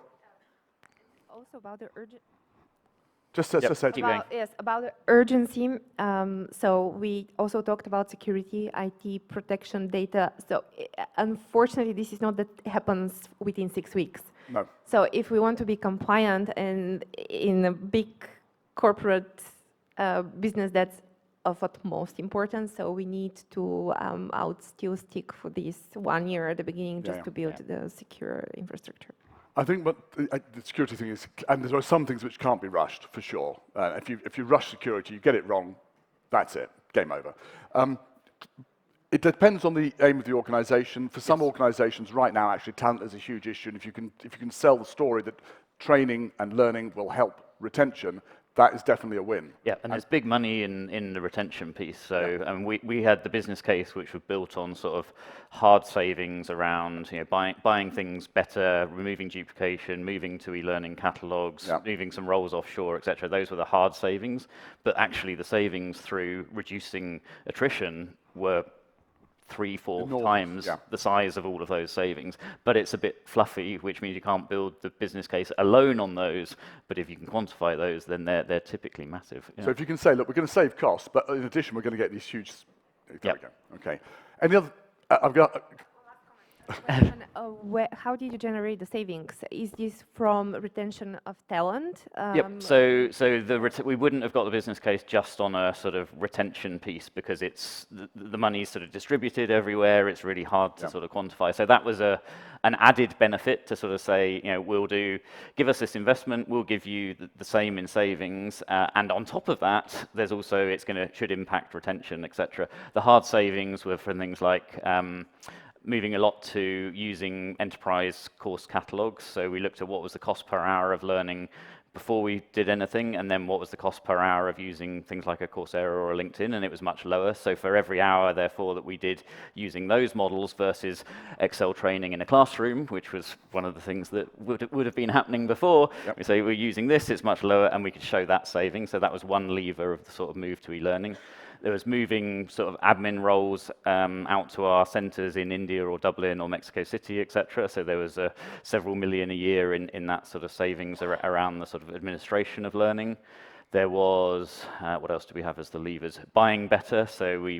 Speaker 7: Also about the urgent.
Speaker 1: Just say it.
Speaker 7: Yes, about the urgency. So we also talked about security, IT, protection, data. So unfortunately, this is not that happens within 6 weeks.
Speaker 1: No.
Speaker 7: So if we want to be compliant and in a big corporate business, that's of utmost importance. So we need to still stick for this 1 year at the beginning just to build the secure infrastructure.
Speaker 1: I think what the security thing is, and there are some things which can't be rushed, for sure. If you rush security, you get it wrong, that's it, game over. It depends on the aim of the organisation. For some organisations right now, actually, talent is a huge issue, and if you can sell the story that training and learning will help retention, that is definitely a win.
Speaker 2: Yeah, and there's big money in the retention piece. So we had the business case, which was built on sort of hard savings around buying things better, removing duplication, moving to e-learning catalogs, moving some roles offshore, etc. Those were the hard savings. But actually, the savings through reducing attrition were 3-4 times the size of all of those savings, but it's a bit fluffy, which means you can't build the business case alone on those, but if you can quantify those, then they're typically massive.
Speaker 1: So if you can say, look, we're going to save costs, but in addition, we're going to get these huge... There we go. Okay. Any other... I've got...
Speaker 7: How did you generate the savings? Is this from retention of talent?
Speaker 2: Yep. So we wouldn't have got the business case just on a sort of retention piece because it's the money's sort of distributed everywhere. It's really hard to sort of quantify. So that was an added benefit to sort of say, give us this investment, we'll give you the same in savings, and on top of that, there's also should impact retention, etc. The hard savings were for things like. Moving a lot to using enterprise course catalogs. So we looked at what was the cost per hour of learning before we did anything, and then what was the cost per hour of using things like a Coursera or a LinkedIn, and it was much lower. So for every hour, therefore, that we did using those models versus Excel training in a classroom, which was one of the things that would have been happening before, we say we're using this, it's much lower, and we could show that saving. So that was one lever of the sort of move to e-learning. There was moving sort of admin roles out to our centres in India or Dublin or Mexico City, etc. So there was several million a year in that sort of savings around the sort of administration of learning. There was, what else do we have as the levers? Buying better, so we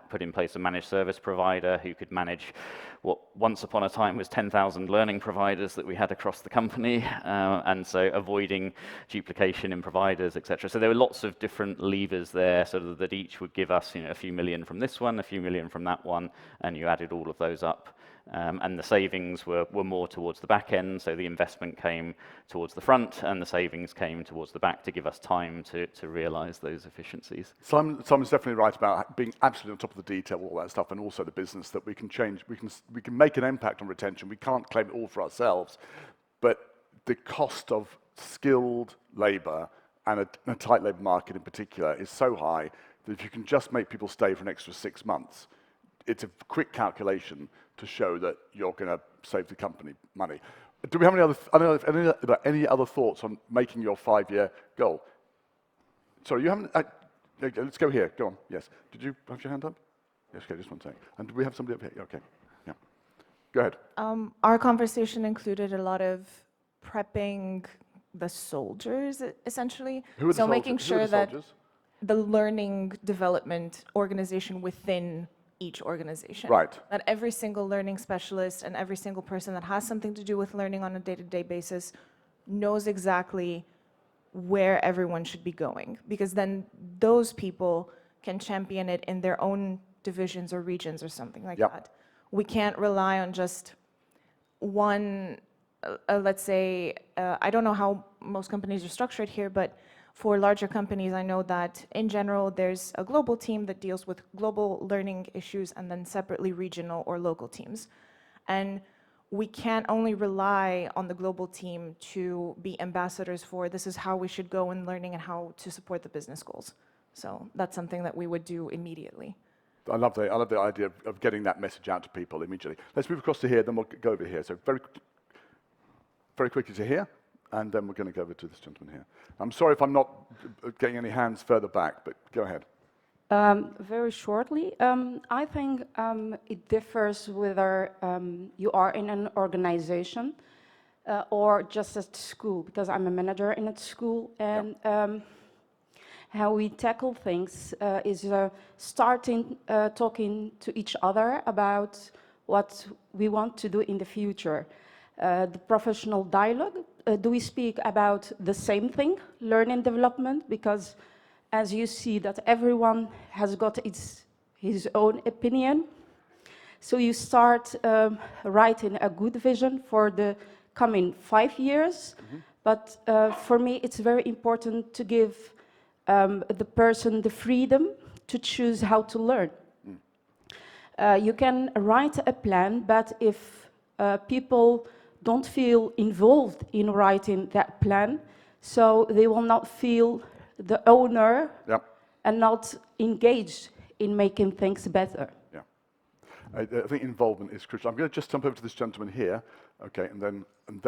Speaker 2: put in place a managed service provider who could manage what once upon a time was 10,000 learning providers that we had across the company, and so avoiding duplication in providers, etc. So there were lots of different levers there, so that each would give us a few million from this one, a few million from that one, and you added all of those up. And the savings were more towards the back end, so the investment came towards the front, and the savings came towards the back to give us time to realise those efficiencies.
Speaker 1: Simon's definitely right about being absolutely on top of the detail, all that stuff, and also the business that we can change. We can make an impact on retention. We can't claim it all for ourselves, but the cost of skilled labour and a tight labour market in particular is so high that if you can just make people stay for an extra 6 months, it's a quick calculation to show that you're going to save the company money. Do we have any other thoughts on making your 5-year goal? Sorry, you haven't. Let's go here. Go on. Yes. Did you have your hand up? Yes. Okay. Just one second. And do we have somebody up here? Okay. Yeah. Go ahead.
Speaker 8: Our conversation included a lot of prepping the soldiers, essentially.
Speaker 1: Who are the
Speaker 8: so
Speaker 1: soldiers?
Speaker 8: making sure that the learning development organization within each organization.
Speaker 1: Right.
Speaker 8: That every single learning specialist and every single person that has something to do with learning on a day-to-day basis knows exactly where everyone should be going, because then those people can champion it in their own divisions or regions or something like that. We can't rely on just one, let's say, I don't know how most companies are structured here, but for larger companies, I know that in general, there's a global team that deals with global learning issues and then separately regional or local teams. And we can't only rely on the global team to be ambassadors for this is how we should go in learning and how to support the business goals. So that's something that we would do immediately.
Speaker 1: I love the idea of getting that message out to people immediately. Let's move across to here, then we'll go over here. So very quickly to here, and then we're going to go over to this gentleman here. I'm sorry if I'm not getting any hands further back, but go ahead.
Speaker 9: Very shortly, I think it differs whether you are in an organization or just at school, because I'm a manager in a school, and how we tackle things is starting talking to each other about what we want to do in the future. The professional dialogue, do we speak about the same thing, learning development? Because as you see that everyone has got his own opinion. So you start writing a good vision for the coming 5 years. But for me, it's very important to give the person the freedom to choose how to learn. You can write a plan, but if people don't feel involved in writing that plan, so they will not feel the owner and not engaged in making things better.
Speaker 1: Yeah, I think involvement is crucial. I'm going to just jump over to this gentleman here, okay, and then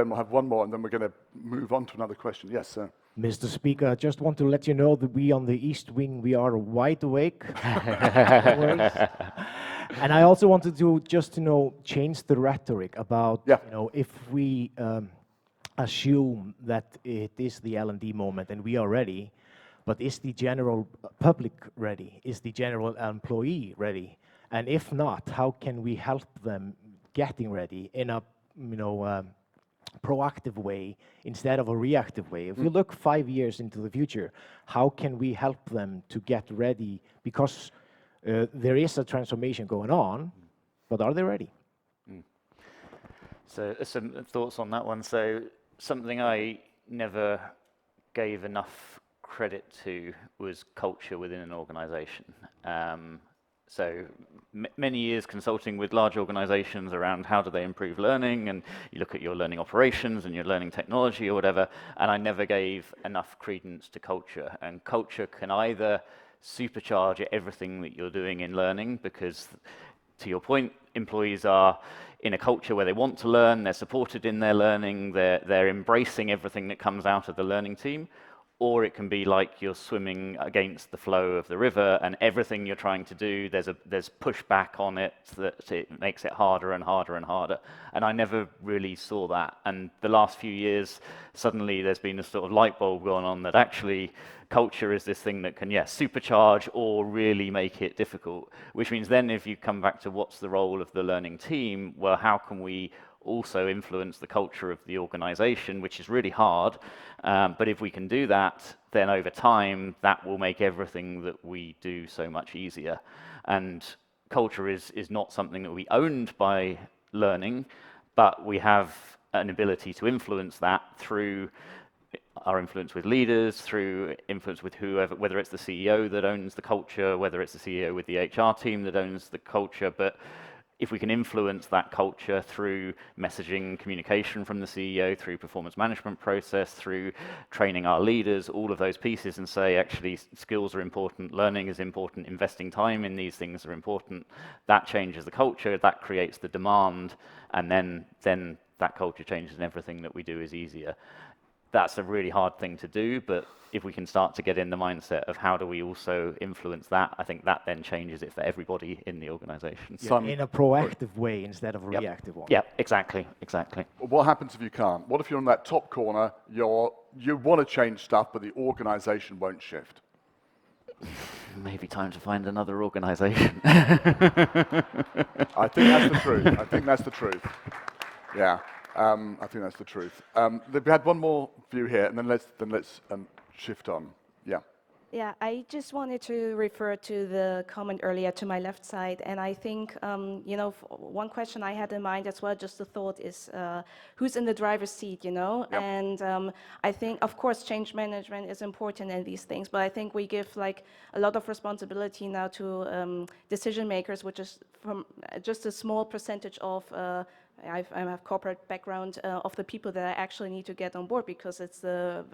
Speaker 1: we'll have one more, and then we're going to move on to another question. Yes, sir.
Speaker 10: Mr. Speaker, I just want to let you know that we on the East Wing, we are wide awake. And I also wanted to just, change the rhetoric about, if we assume that it is the L&D moment and we are ready, but is the general public ready? Is the general employee ready? And if not, how can we help them getting ready in a, proactive way instead of a reactive way? If we look 5 years into the future, how can we help them to get ready? Because there is a transformation going on, but are they ready?
Speaker 2: So some thoughts on that one. So something I never gave enough credit to was culture within an organization. So many years consulting with large organizations around how do they improve learning, and you look at your learning operations and your learning technology or whatever, and I never gave enough credence to culture. And culture can either supercharge everything that you're doing in learning, because to your point, employees are in a culture where they want to learn, they're supported in their learning, they're embracing everything that comes out of the learning team, or it can be like you're swimming against the flow of the river, and everything you're trying to do, there's pushback on it that it makes it harder and harder and harder. And I never really saw that. And the last few years, suddenly there's been a sort of light bulb going on that actually culture is this thing that can, supercharge or really make it difficult. Which means then if you come back to what's the role of the learning team, well, how can we also influence the culture of the organization, which is really hard. But if we can do that, then over time, that will make everything that we do so much easier. And culture is not something that we owned by learning, but we have an ability to influence that through our influence with leaders, through influence with whoever, whether it's the CEO that owns the culture, whether it's the CEO with the HR team that owns the culture. But if we can influence that culture through messaging, communication from the CEO, through performance management process, through training our leaders, all of those pieces, and say, actually, skills are important, learning is important, investing time in these things are important, that changes the culture, that creates the demand, and then that culture changes and everything that we do is easier. That's a really hard thing to do, but if we can start to get in the mindset of how do we also influence that, I think that then changes it for everybody in the organization.
Speaker 10: Yeah, in a proactive way instead of a reactive one.
Speaker 2: Yeah, exactly.
Speaker 1: What happens if you can't? What if you're in that top corner, you want to change stuff, but the organization won't shift?
Speaker 2: Maybe time to find another organization.
Speaker 1: I think that's the truth. Yeah. I think that's the truth. We had one more view here, and then let's shift on. Yeah.
Speaker 11: Yeah, I just wanted to refer to the comment earlier to my left side, and I think one question I had in mind as well, just a thought, is who's in the driver's seat, Yep. And I think, of course, change management is important in these things, but I think we give like a lot of responsibility now to decision makers, which is from just a small percentage of. I have corporate background of the people that I actually need to get on board, because it's the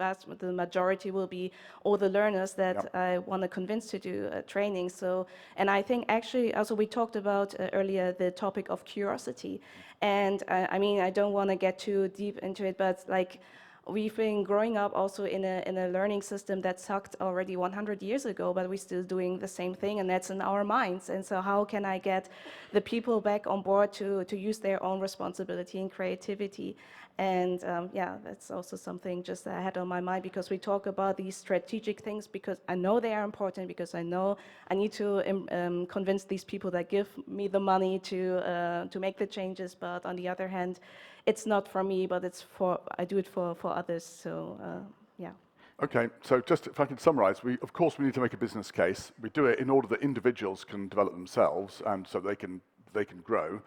Speaker 11: majority will be all the learners that
Speaker 1: Yep.
Speaker 11: I want to convince to do training. So, and I think actually also we talked about earlier the topic of curiosity, and I mean I don't want to get too deep into it, but like. We've been growing up also in a learning system that sucked already 100 years ago, but we're still doing the same thing, and that's in our minds. And so how can I get the people back on board to use their own responsibility and creativity? And that's also something just that I had on my mind, because we talk about these strategic things, because I know they are important, because I know I need to convince these people that give me the money to make the changes. But on the other hand, it's not for me, but I do it for others. So yeah.
Speaker 1: Okay, so just if I can summarize, of course we need to make a business case. We do it in order that individuals can develop themselves, and so they can grow.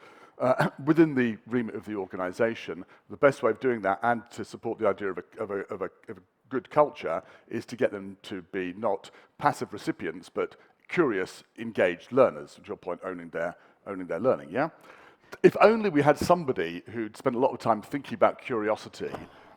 Speaker 1: Within the remit of the organization, the best way of doing that, and to support the idea of a good culture, is to get them to be not passive recipients, but curious, engaged learners, which your point, owning their learning, yeah? If only we had somebody who'd spent a lot of time thinking about curiosity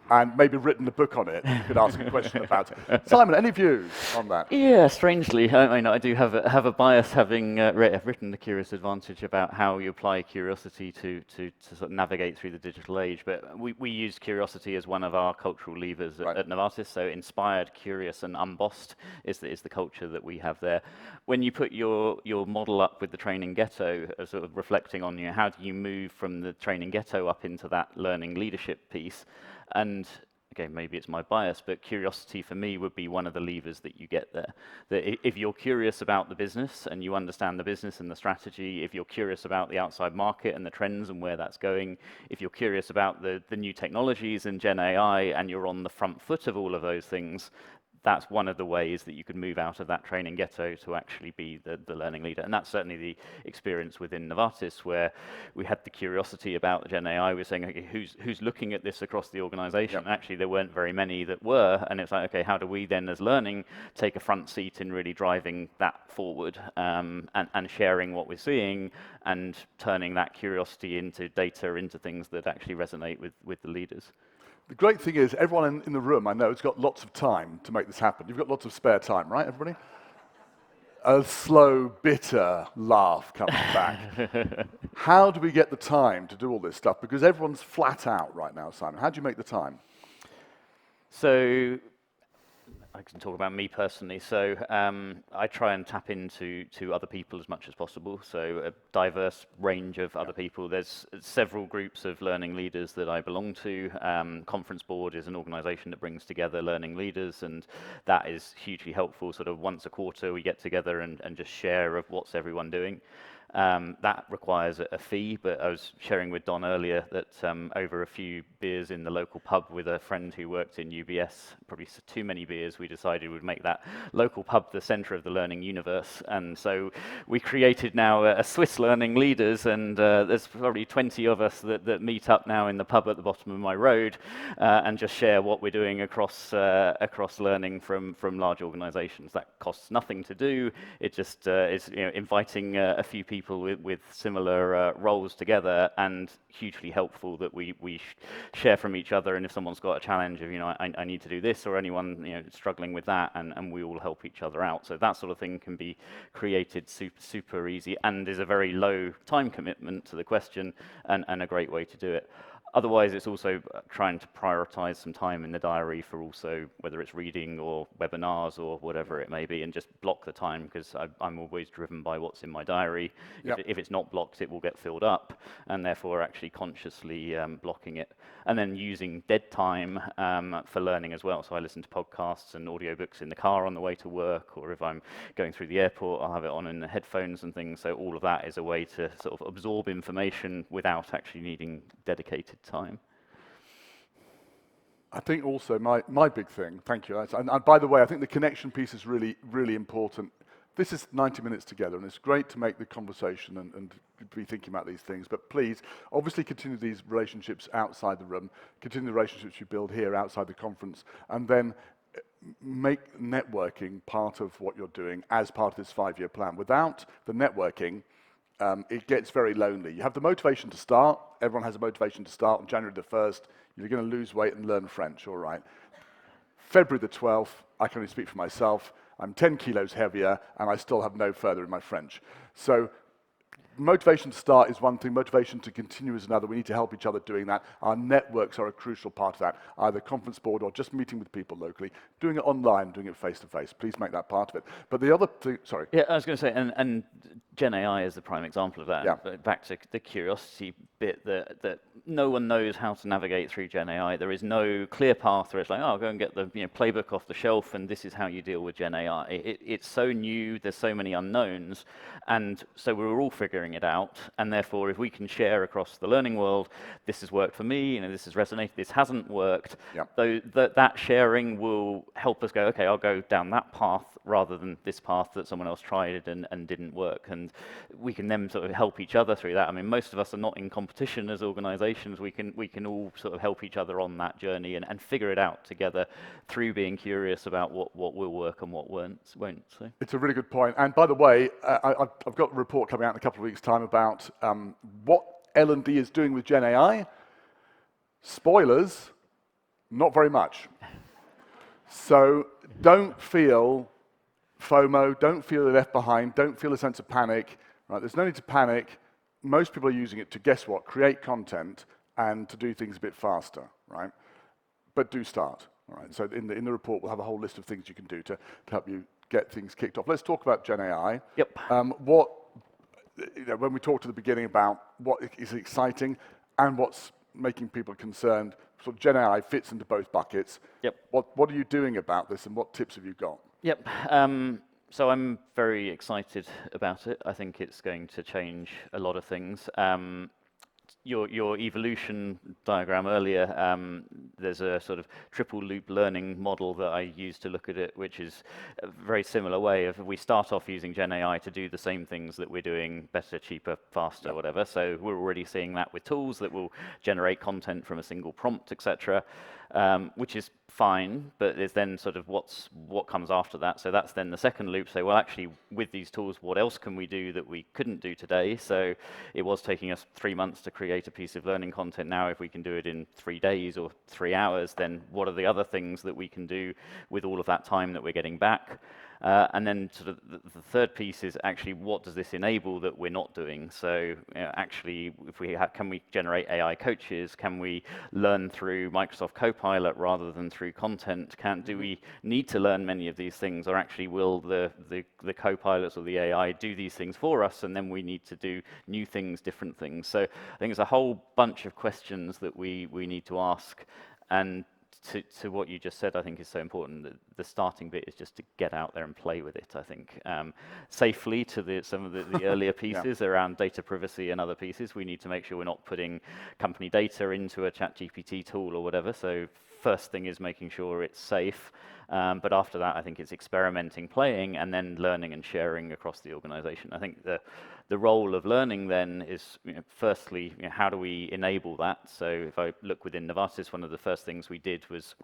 Speaker 1: and maybe written a book on it, you could ask a question about it. Simon, any views on that?
Speaker 2: Yeah, strangely, I do have a bias, having written The Curious Advantage about how you apply curiosity to sort of navigate through the digital age. But we use curiosity as one of our cultural levers at Novartis. So inspired, curious, and unbossed is the culture that we have there. When you put your model up with the training ghetto, sort of reflecting on how do you move from the training ghetto up into that learning leadership piece. And again, maybe it's my bias, but curiosity for me would be one of the levers that you get there. That if you're curious about the business and you understand the business and the strategy, if you're curious about the outside market and the trends and where that's going, if you're curious about the new technologies and Gen AI and you're on the front foot of all of those things, that's one of the ways that you could move out of that training ghetto to actually be the learning leader. And that's certainly the experience within Novartis, where we had the curiosity about Gen AI. We were saying, okay, who's looking at this across the organization? Yep. Actually, there weren't very many that were. And it's like, okay, how do we then, as learning, take a front seat in really driving that forward and sharing what we're seeing and turning that curiosity into data, into things that actually resonate with the leaders.
Speaker 1: The great thing is, everyone in the room, I know, has got lots of time to make this happen. You've got lots of spare time, right, everybody? A slow, bitter laugh comes back. How do we get the time to do all this stuff? Because everyone's flat out right now, Simon. How do you make the time?
Speaker 2: So I can talk about me personally. So I try and tap into other people as much as possible. So a diverse range of other people. There's several groups of learning leaders that I belong to. Conference Board is an organisation that brings together learning leaders, and that is hugely helpful. Sort of once a quarter we get together and just share of what's everyone doing. That requires a fee, but I was sharing with Don earlier that over a few beers in the local pub with a friend who worked in UBS, probably too many beers, we decided we'd make that local pub the centre of the learning universe. And so we created now a Swiss Learning Leaders, and there's probably 20 of us that meet up now in the pub at the bottom of my road and just share what we're doing across learning from large organisations. That costs nothing to do. It just is inviting a few people with similar roles together, and hugely helpful that we share from each other. And if someone's got a challenge of I need to do this, or anyone struggling with that, and we all help each other out. So that sort of thing can be created super easy, and is a very low time commitment to the question, and a great way to do it. Otherwise, it's also trying to prioritize some time in the diary for also, whether it's reading or webinars or whatever it may be, and just block the time, because I'm always driven by what's in my diary. Yep. If it's not blocked, it will get filled up, and therefore actually consciously blocking it. And then using dead time for learning as well. So I listen to podcasts and audiobooks in the car on the way to work, or if I'm going through the airport, I'll have it on in the headphones and things. So all of that is a way to sort of absorb information without actually needing dedicated time.
Speaker 1: I think also my big thing, thank you, and by the way, I think the connection piece is really, really important. This is 90 minutes together, and it's great to make the conversation and be thinking about these things, but please, obviously continue these relationships outside the room, continue the relationships you build here outside the conference, and then make networking part of what you're doing as part of this 5-year plan. Without the networking, it gets very lonely. You have the motivation to start. Everyone has a motivation to start on January the 1st. You're going to lose weight and learn French, all right. February the 12th, I can only speak for myself. I'm 10 kilos heavier, and I still have no further in my French. So motivation to start is one thing. Motivation to continue is another. We need to help each other doing that. Our networks are a crucial part of that, either Conference Board or just meeting with people locally, doing it online, doing it face-to-face. Please make that part of it. But the other thing, sorry.
Speaker 2: Yeah, I was going to say, and Gen AI is the prime example of that.
Speaker 1: Yeah.
Speaker 2: Back to the curiosity bit, that no one knows how to navigate through Gen AI. There is no clear path where it's like, oh, go and get the playbook off the shelf, and this is how you deal with Gen AI. It's so new, there's so many unknowns, and so we're all figuring it out, and therefore if we can share across the learning world, this has worked for me, this has resonated, this hasn't worked, though that sharing will help us go, okay, I'll go down that path rather than this path that someone else tried and didn't work, and we can then sort of help each other through that. I mean, most of us are not in competition as organizations. We can all sort of help each other on that journey and figure it out together through being curious about what will work and what won't. So.
Speaker 1: It's a really good point. And by the way, I've got a report coming out in a couple of weeks' time about what L&D is doing with Gen AI. Spoilers, not very much. So don't feel FOMO, don't feel left behind, don't feel a sense of panic. Right? There's no need to panic. Most people are using it to, guess what, create content and to do things a bit faster, right? But do start, all right? So in the report, we'll have a whole list of things you can do to help you get things kicked off. Let's talk about Gen AI.
Speaker 2: Yep.
Speaker 1: When we talked at the beginning about what is exciting and what's making people concerned, sort of Gen AI fits into both buckets.
Speaker 2: Yep.
Speaker 1: What are you doing about this, and what tips have you got?
Speaker 2: Yep. So I'm very excited about it. I think it's going to change a lot of things. Your evolution diagram earlier, there's a sort of triple loop learning model that I use to look at it, which is a very similar way of we start off using Gen AI to do the same things that we're doing better, cheaper, faster, whatever. So we're already seeing that with tools that will generate content from a single prompt, etc., which is fine, but there's then sort of what comes after that. So that's then the second loop. So, well, actually, with these tools, what else can we do that we couldn't do today? So it was taking us 3 months to create a piece of learning content. Now, if we can do it in 3 days or 3 hours, then what are the other things that we can do with all of that time that we're getting back? And then sort of the third piece is actually what does this enable that we're not doing? So actually, if we can we generate AI coaches? Can we learn through Microsoft Copilot rather than through content? Do we need to learn many of these things, or actually will the Copilots or the AI do these things for us, and then we need to do new things, different things? So I think there's a whole bunch of questions that we need to ask. And to what you just said, I think is so important. That the starting bit is just to get out there and play with it, I think. Safely to some of the earlier pieces around data privacy and other pieces, we need to make sure we're not putting company data into a ChatGPT tool or whatever. So first thing is making sure it's safe. But after that, I think it's experimenting, playing, and then learning and sharing across the organization. I think the role of learning then is, firstly, how do we enable that? So if I look within Novartis, one of the first things we did was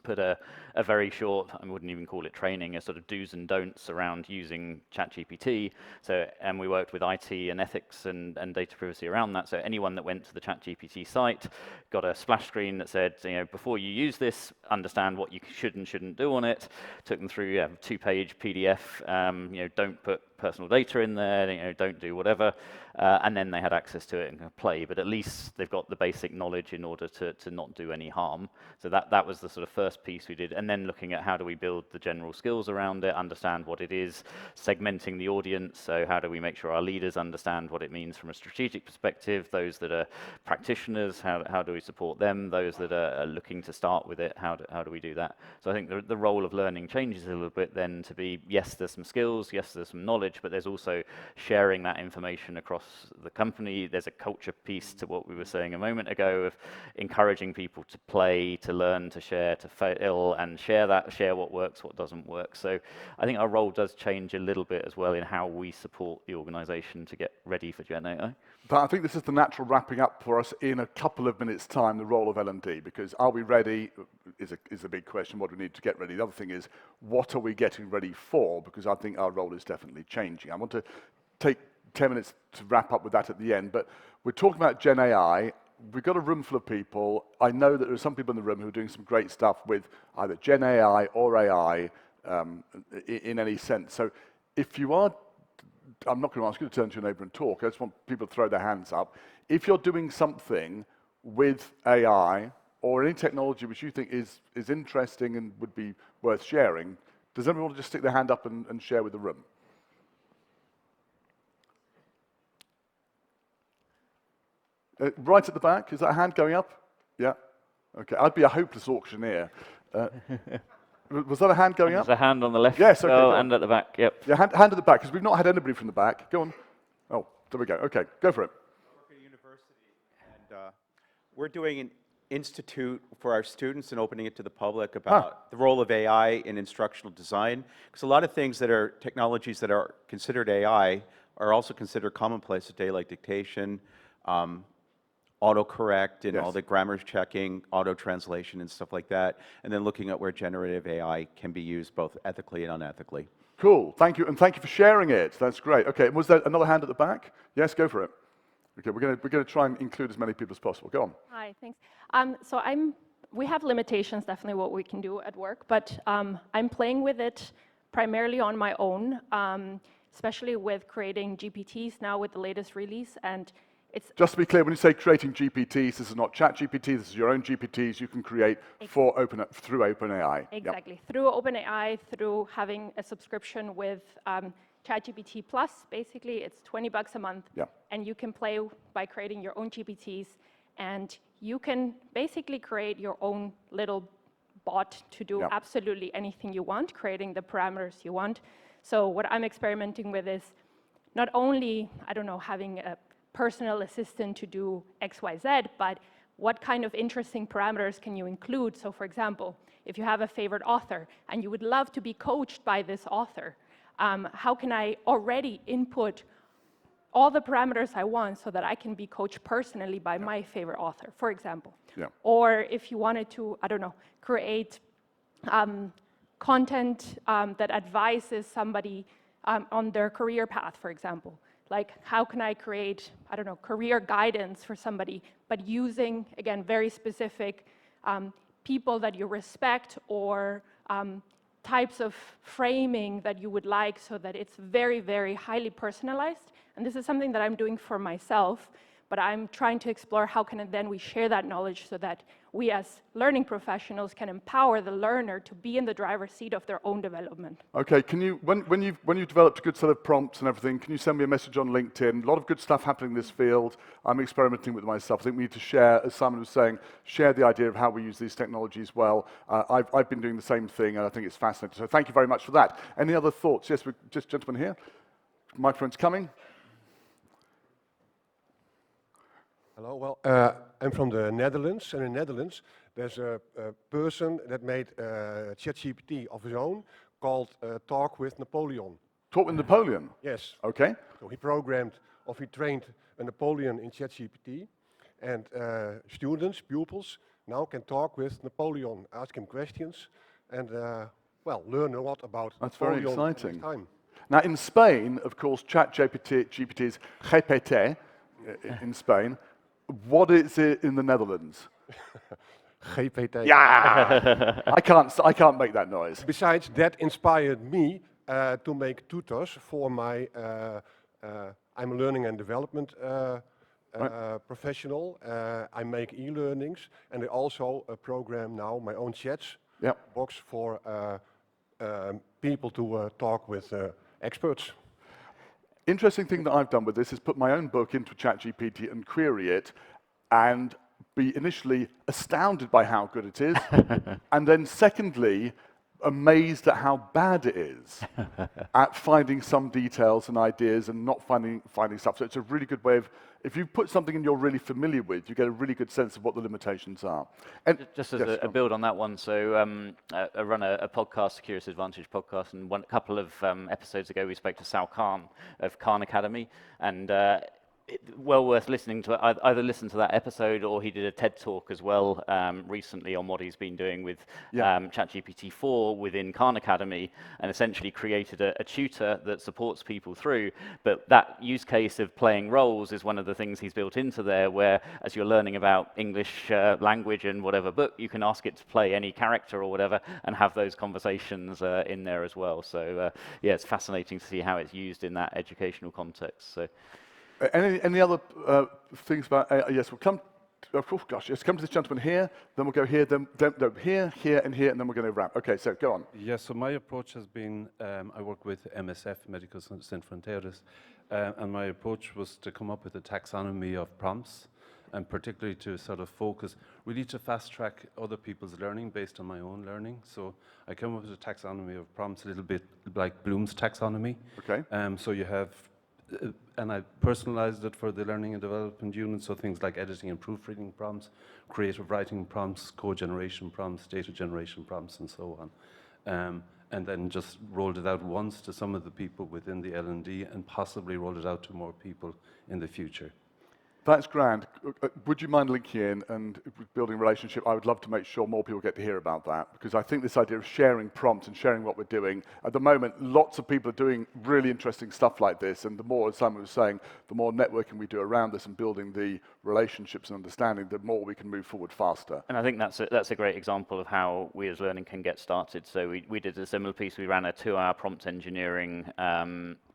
Speaker 2: put a very short, I wouldn't even call it training, a sort of do's and don'ts around using ChatGPT. So, and we worked with IT and ethics and data privacy around that. So anyone that went to the ChatGPT site got a splash screen that said, before you use this, understand what you should and shouldn't do on it. Took them through a 2-page PDF. Don't put personal data in there. Don't do whatever. And then they had access to it and could play. But at least they've got the basic knowledge in order to not do any harm. So that was the sort of first piece we did. And then looking at how do we build the general skills around it, understand what it is, segmenting the audience. So how do we make sure our leaders understand what it means from a strategic perspective? Those that are practitioners, how do we support them? Those that are looking to start with it, how do we do that? So I think the role of learning changes a little bit then to be, yes, there's some skills, yes, there's some knowledge, but there's also sharing that information across the company. There's a culture piece to what we were saying a moment ago of encouraging people to play, to learn, to share, to fail, and share what works, what doesn't work. So I think our role does change a little bit as well in how we support the organization to get ready for Gen AI.
Speaker 1: But I think this is the natural wrapping up for us in a couple of minutes' time, the role of L&D, because are we ready is a big question. What do we need to get ready? The other thing is, what are we getting ready for? Because I think our role is definitely changing. I want to take 10 minutes to wrap up with that at the end, but we're talking about Gen AI. We've got a room full of people. I know that there are some people in the room who are doing some great stuff with either Gen AI or AI in any sense. So if you are, I'm not going to ask you to turn to your neighbor and talk. I just want people to throw their hands up. If you're doing something with AI or any technology which you think is interesting and would be worth sharing, does everyone just stick their hand up and share with the room? Right at the back, is that a hand going up? Yeah. Okay, I'd be a hopeless auctioneer. Was that a hand going up?
Speaker 2: There's a hand on the left.
Speaker 1: Yes, okay.
Speaker 2: And at the back, yep.
Speaker 1: Yeah, hand at the back, because we've not had anybody from the back. Go on. Oh, there we go. Okay, go for it.
Speaker 12: I work at a university, and we're doing an institute for our students and opening it to the public about the role of AI in instructional design. Because a lot of things that are technologies that are considered AI are also considered commonplace today, like dictation, autocorrect and all the grammar checking, auto-translation and stuff like that, and then looking at where generative AI can be used both ethically and unethically.
Speaker 1: Cool, thank you, and thank you for sharing it. That's great. Okay, was there another hand at the back? Yes, go for it. Okay, we're going to try and include as many people as possible. Go on.
Speaker 13: Hi, thanks. So we have limitations, definitely what we can do at work, but I'm playing with it primarily on my own, especially with creating GPTs now with the latest release, and just
Speaker 1: to be clear, when you say creating GPTs, this is not ChatGPT, this is your own GPTs you can create through OpenAI.
Speaker 13: Exactly, through OpenAI, through having a subscription with ChatGPT Plus. Basically, it's $20 a month, and you can play by creating your own GPTs, and you can basically create your own little bot to do absolutely anything you want, creating the parameters you want. So what I'm experimenting with is not only, having a personal assistant to do X, Y, Z, but what kind of interesting parameters can you include? So for example, if you have a favorite author and you would love to be coached by this author, how can I already input all the parameters I want so that I can be coached personally by my favorite author, for example? Or if you wanted to, create content that advises somebody on their career path, for example. Like, how can I create, career guidance for somebody, but using, again, very specific people that you respect or types of framing that you would like so that it's very, very highly personalized. And this is something that I'm doing for myself, but I'm trying to explore how can then we share that knowledge so that we as learning professionals can empower the learner to be in the driver's seat of their own development.
Speaker 1: Okay, can you, when you've developed a good set of prompts and everything, can you send me a message on LinkedIn? A lot of good stuff happening in this field. I'm experimenting with it myself. I think we need to share, as Simon was saying, share the idea of how we use these technologies well. I've been doing the same thing, and I think it's fascinating. So thank you very much for that. Any other thoughts? Yes, just gentlemen here. Microphone's coming.
Speaker 14: Hello, well, I'm from the Netherlands, and in the Netherlands there's a person that made ChatGPT of his own called Talk with Napoleon.
Speaker 1: Talk with Napoleon?
Speaker 14: Yes.
Speaker 1: Okay.
Speaker 14: So he programmed, or he trained a Napoleon in ChatGPT, and students, pupils, now can talk with Napoleon, ask him questions, and, well, learn a lot about
Speaker 1: That's
Speaker 14: Napoleon.
Speaker 1: very exciting.
Speaker 14: Time.
Speaker 1: Now, in Spain, of course, GPT is GPT in Spain. What is it in the Netherlands?
Speaker 14: GPT.
Speaker 1: Yeah! I can't make that noise.
Speaker 14: Besides, that inspired me to make tutors for my, I'm a learning and development professional. I make e-learnings, and I also program now my own chats box for people to talk with experts.
Speaker 1: Interesting thing that I've done with this is put my own book into ChatGPT and query it and be initially astounded by how good it is, and then secondly, amazed at how bad it is at finding some details and ideas and not finding stuff. So it's a really good way of, if you put something in you're really familiar with, you get a really good sense of what the limitations are. And
Speaker 2: just as a build on that one, so I run a podcast, Curious Advantage podcast, and a couple of episodes ago we spoke to Sal Khan of Khan Academy, and well worth listening to. Either listen to that episode, or he did a TED talk as well recently on what he's been doing with ChatGPT 4 within Khan Academy, and essentially created a tutor that supports people through. But that use case of playing roles is one of the things he's built into there, where as you're learning about English language and whatever book, you can ask it to play any character or whatever and have those conversations in there as well. So yeah, it's fascinating to see how it's used in that educational context. So.
Speaker 1: Any other things about yes, we'll come. Let's come to this gentleman here. Then we'll go here. Then here, and here, and then we're going to wrap. Okay, so go on.
Speaker 15: Yes. So my approach has been I work with MSF, Médicos Sin Fronteiras, and my approach was to come up with a taxonomy of prompts, and particularly to sort of focus, really to fast track other people's learning based on my own learning. So I came up with a taxonomy of prompts, a little bit like Bloom's taxonomy.
Speaker 1: Okay.
Speaker 15: So you have. And I personalized it for the learning and development unit, so things like editing and proofreading prompts, creative writing prompts, code generation prompts, data generation prompts, and so on. And then just rolled it out once to some of the people within the L&D, and possibly rolled it out to more people in the future.
Speaker 1: That's grand. Would you mind linking in and building a relationship? I would love to make sure more people get to hear about that, because I think this idea of sharing prompts and sharing what we're doing, at the moment, lots of people are doing really interesting stuff like this, and the more, as Simon was saying, the more networking we do around this and building the relationships and understanding, the more we can move forward faster.
Speaker 2: And I think that's a great example of how we as learning can get started. So we did a similar piece. We ran a 2-hour prompt engineering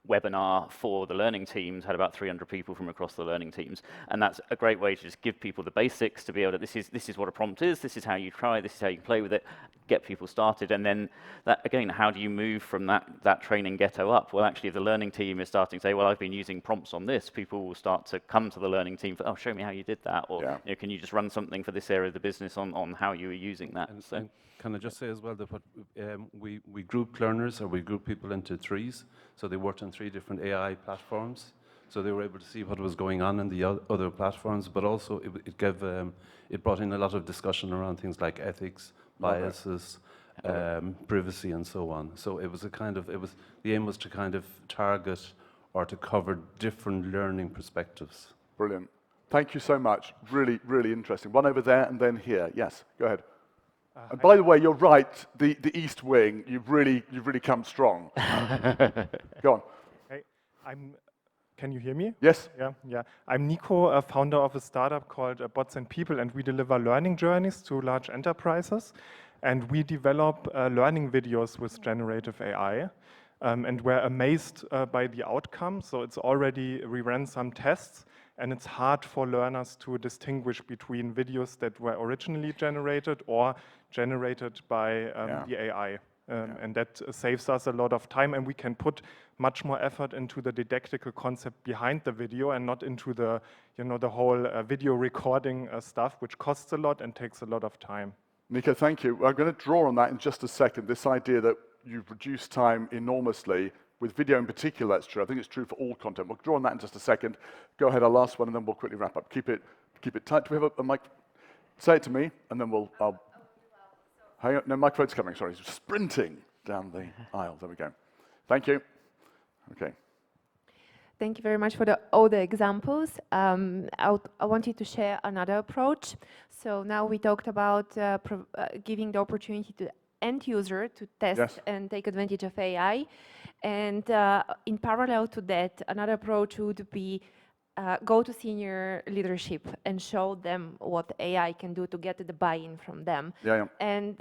Speaker 2: webinar for the learning teams, had about 300 people from across the learning teams, and that's a great way to just give people the basics to be able to, this is what a prompt is, this is how you try, this is how you play with it, get people started, and then that, again, how do you move from that training ghetto up? Well, actually, if the learning team is starting to say, well, I've been using prompts on this, people will start to come to the learning team for, oh, show me how you did that, or you know, can you just run something for this area of the business on how you were using that?
Speaker 15: And so. Can I just say as well that what, we grouped learners, or we grouped people into threes, so they worked on 3 different AI platforms, so they were able to see what was going on in the other platforms, but also it brought in a lot of discussion around things like ethics, biases, privacy, and so on. So it was the aim was to kind of target or to cover different learning perspectives.
Speaker 1: Brilliant. Thank you so much. Really, really interesting. One over there and then here. Yes, go ahead. And by the way, you're right. The East Wing, you've really come strong. Go on.
Speaker 16: Hey, can you hear me?
Speaker 1: Yes.
Speaker 16: Yeah. I'm Nico, a founder of a startup called Bots and People, and we deliver learning journeys to large enterprises. And we develop learning videos with generative AI. And we're amazed by the outcome. So it's already, we ran some tests, and it's hard for learners to distinguish between videos that were originally generated or generated by the AI. And that saves us a lot of time, and we can put much more effort into the didactical concept behind the video and not into the, the whole video recording stuff, which costs a lot and takes a lot of time.
Speaker 1: Nico, thank you. I'm going to draw on that in just a second, this idea that you've reduced time enormously. With video in particular, that's true. I think it's true for all content. We'll draw on that in just a second. Go ahead, our last one, and then we'll quickly wrap up. Keep it tight. Do we have a mic? Say it to me, and then I'll hang on. No, microphone's coming, sorry. He's sprinting down the aisle. There we go. Thank you. Okay.
Speaker 7: Thank you very much for all the examples. I wanted to share another approach. So now we talked about giving the opportunity to the end user to test and take advantage of AI. And in parallel to that, another approach would be go to senior leadership and show them what AI can do to get the buy-in from them. And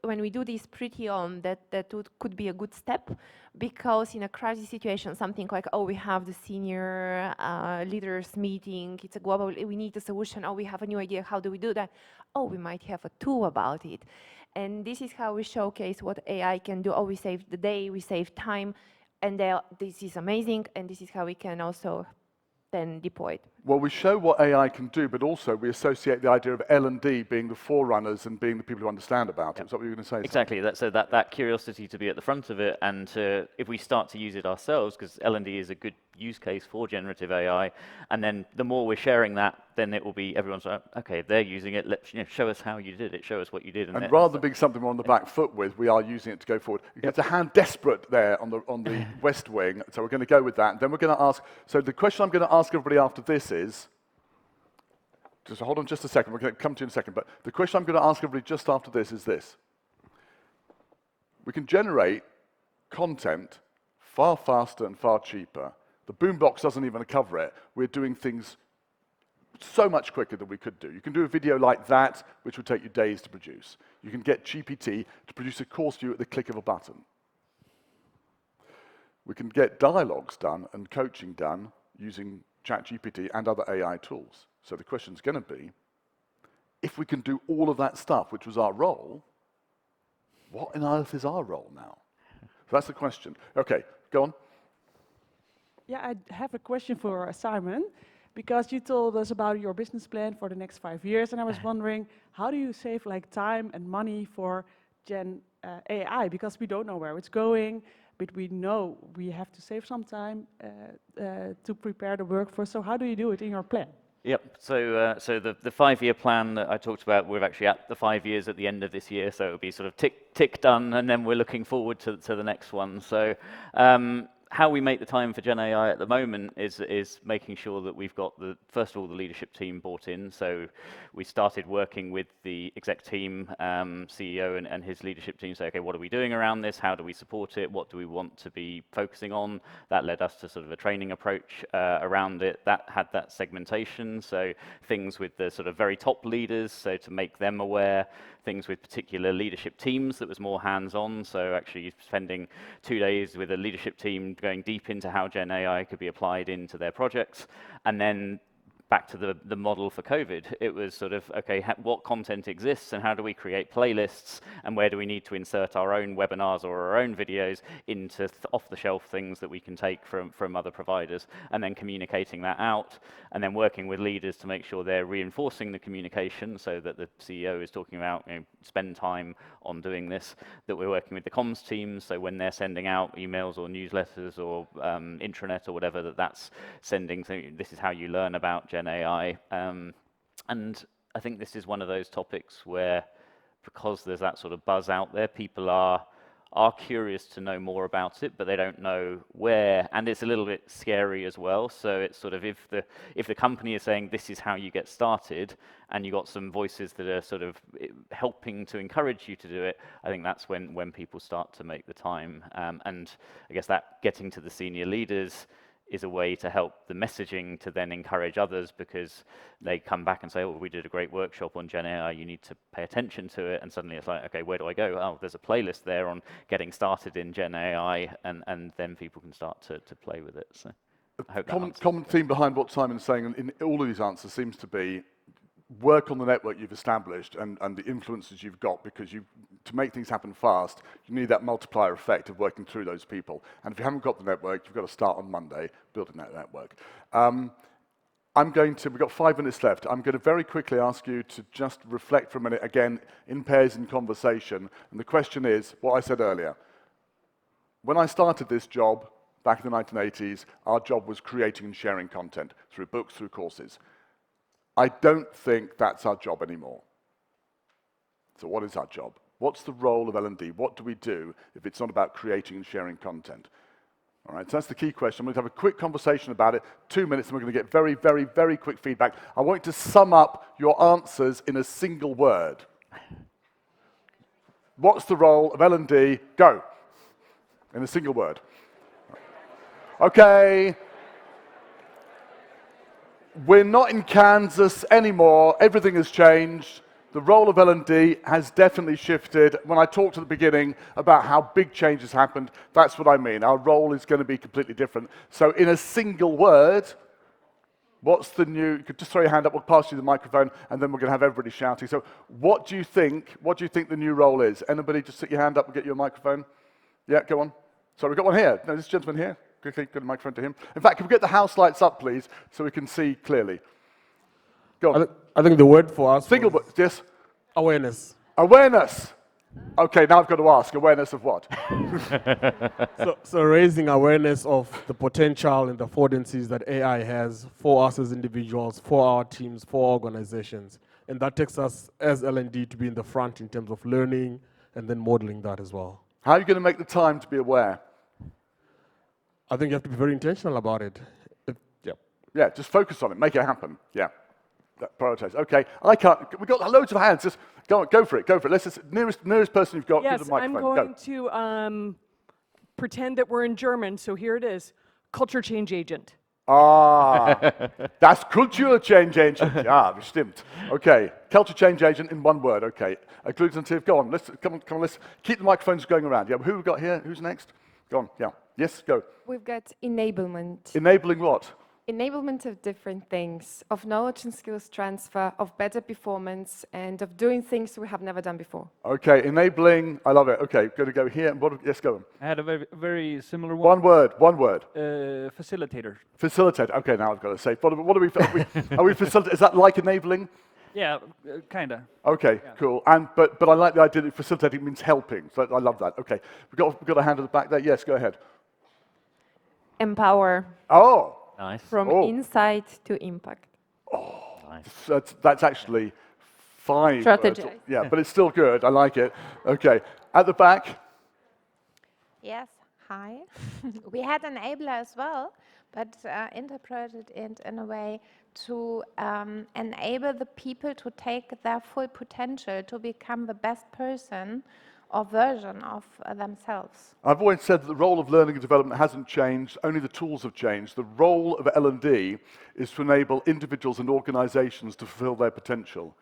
Speaker 7: when we do this pretty on, that could be a good step, because in a crisis situation, something like, oh, we have the senior leaders meeting, it's a global, we need a solution, oh, we have a new idea, how do we do that? Oh, we might have a tool about it. And this is how we showcase what AI can do. Oh, we saved the day, we saved time, and this is amazing, and this is how we can also then deploy it.
Speaker 1: Well, we show what AI can do, but also we associate the idea of L&D being the forerunners and being the people who understand about it. Is that what you were going to say?
Speaker 2: Exactly. So that curiosity to be at the front of it, and if we start to use it ourselves, because L&D is a good use case for generative AI, and then the more we're sharing that, then it will be everyone's like, okay, if they're using it, let's show us how you did it, show us what you did.
Speaker 1: And rather than being something we're on the back foot with, we are using it to go forward. It's a hand desperate there on the West Wing, so we're going to go with that. And then we're going to ask, so the question I'm going to ask everybody after this is, just hold on just a second, we're going to come to you in a second, but the question I'm going to ask everybody just after this is this. We can generate content far faster and far cheaper. The boombox doesn't even cover it. We're doing things so much quicker than we could do. You can do a video like that, which would take you days to produce. You can get GPT to produce a course for you at the click of a button. We can get dialogues done and coaching done using ChatGPT and other AI tools. So the question's going to be, if we can do all of that stuff, which was our role, what on earth is our role now? So that's the question. Okay, go on.
Speaker 17: Yeah, I have a question for Simon, because you told us about your business plan for the next 5 years, and I was wondering, how do you save time and money for Gen AI? Because we don't know where it's going, but we know we have to save some time to prepare the workforce. So how do you do it in your plan?
Speaker 2: Yep. So the 5-year plan that I talked about, we're actually at the 5 years at the end of this year. So it'll be sort of tick done, and then we're looking forward to the next one. So how we make the time for Gen AI at the moment is making sure that we've got first of all the leadership team bought in. So we started working with the exec team, CEO and his leadership team. Say, okay, what are we doing around this? How do we support it? What do we want to be focusing on? That led us to sort of a training approach around it. That had that segmentation. So things with the sort of very top leaders, so to make them aware. Things with particular leadership teams that was more hands-on. So actually spending 2 days with a leadership team going deep into how Gen AI could be applied into their projects. And then back to the model for COVID, it was sort of, okay, what content exists and how do we create playlists and where do we need to insert our own webinars or our own videos into off-the-shelf things that we can take from other providers, and then communicating that out, and then working with leaders to make sure they're reinforcing the communication so that the CEO is talking about, spend time on doing this, that we're working with the comms teams, so when they're sending out emails or newsletters or intranet or whatever, that's sending, this is how you learn about Gen AI. And I think this is one of those topics where, because there's that sort of buzz out there, people are curious to know more about it, but they don't know where, and it's a little bit scary as well. So it's sort of, if the company is saying this is how you get started, and you got some voices that are sort of helping to encourage you to do it, I think that's when people start to make the time. And I guess that getting to the senior leaders is a way to help the messaging to then encourage others, because they come back and say, oh, we did a great workshop on Gen AI, you need to pay attention to it, and suddenly it's like, okay, where do I go? Oh, there's a playlist there on getting started in Gen AI, and then people can start to play with it. So I hope that
Speaker 1: common theme behind what Simon's saying in all of these answers seems to be work on the network you've established and the influences you've got, because to make things happen fast, you need that multiplier effect of working through those people. And if you haven't got the network, you've got to start on Monday building that network. We've got 5 minutes left. I'm going to very quickly ask you to just reflect for a minute, again, in pairs in conversation. And the question is, what I said earlier. When I started this job back in the 1980s, our job was creating and sharing content through books, through courses. I don't think that's our job anymore. So what is our job? What's the role of L&D? What do we do if it's not about creating and sharing content? All right, so that's the key question. I'm going to have a quick conversation about it, 2 minutes, and we're going to get very, very, very quick feedback. I want you to sum up your answers in a single word. What's the role of L&D? Go. In a single word. Okay. We're not in Kansas anymore. Everything has changed. The role of L&D has definitely shifted. When I talked at the beginning about how big changes happened, that's what I mean. Our role is going to be completely different. So in a single word, what's the new... You could just throw your hand up, we'll pass you the microphone, and then we're going to have everybody shouting. So what do you think the new role is? Anybody just stick your hand up and get you a microphone? Yeah, go on. Sorry, we've got one here. No, this gentleman here. Quickly, get a microphone to him. In fact, can we get the house lights up, please, so we can see clearly? Go on.
Speaker 18: I think the word for us...
Speaker 1: Single word, yes?
Speaker 18: Awareness.
Speaker 1: Awareness. Okay, now I've got to ask, awareness of what?
Speaker 18: So raising awareness of the potential and the affordances that AI has for us as individuals, for our teams, for organizations. And that takes us as L&D to be in the front in terms of learning and then modeling that as well.
Speaker 1: How are you going to make the time to be aware?
Speaker 18: I think you have to be very intentional about it.
Speaker 1: Yeah, just focus on it, make it happen. Yeah, prioritize. Okay, we've got loads of hands. Just go for it. Let's just, nearest person you've got,
Speaker 19: yes,
Speaker 1: give the microphone.
Speaker 19: I'm going to pretend that we're in German. So here it is: culture change agent.
Speaker 1: Ah, das Kultur Change Agent. Ja, bestimmt. Okay, culture change agent in one word. Okay, agglutinative. Go on. Come on. Let's keep the microphones going around. Yeah, who have we got here? Who's next? Go on. Yeah. Yes. Go.
Speaker 4: We've got enablement.
Speaker 1: Enabling what?
Speaker 4: Enablement of different things, of knowledge and skills transfer, of better performance, and of doing things we have never done before.
Speaker 1: Okay, enabling, I love it. Okay, going to go here. Yes, go on.
Speaker 20: I had a very similar one.
Speaker 1: One word.
Speaker 20: Facilitator.
Speaker 1: Facilitator. Okay, now I've got to say, what are we facilitating? Is that like enabling?
Speaker 20: Yeah, kinda.
Speaker 1: Okay, yeah. Cool. But I like the idea that facilitating means helping. So I love that. Okay, we've got a hand at the back there. Yes, go ahead.
Speaker 7: Empower.
Speaker 1: Oh.
Speaker 2: Nice.
Speaker 7: From insight to impact.
Speaker 1: Oh, nice. That's actually 5
Speaker 7: Strategize.
Speaker 1: words. Yeah, but it's still good. I like it. Okay, at the back.
Speaker 21: Yes, hi. We had enabler as well, but interpreted it in a way to enable the people to take their full potential, to become the best person or version of themselves.
Speaker 1: I've always said that the role of learning and development hasn't changed, only the tools have changed. The role of L&D is to enable individuals and organizations to fulfill their potential.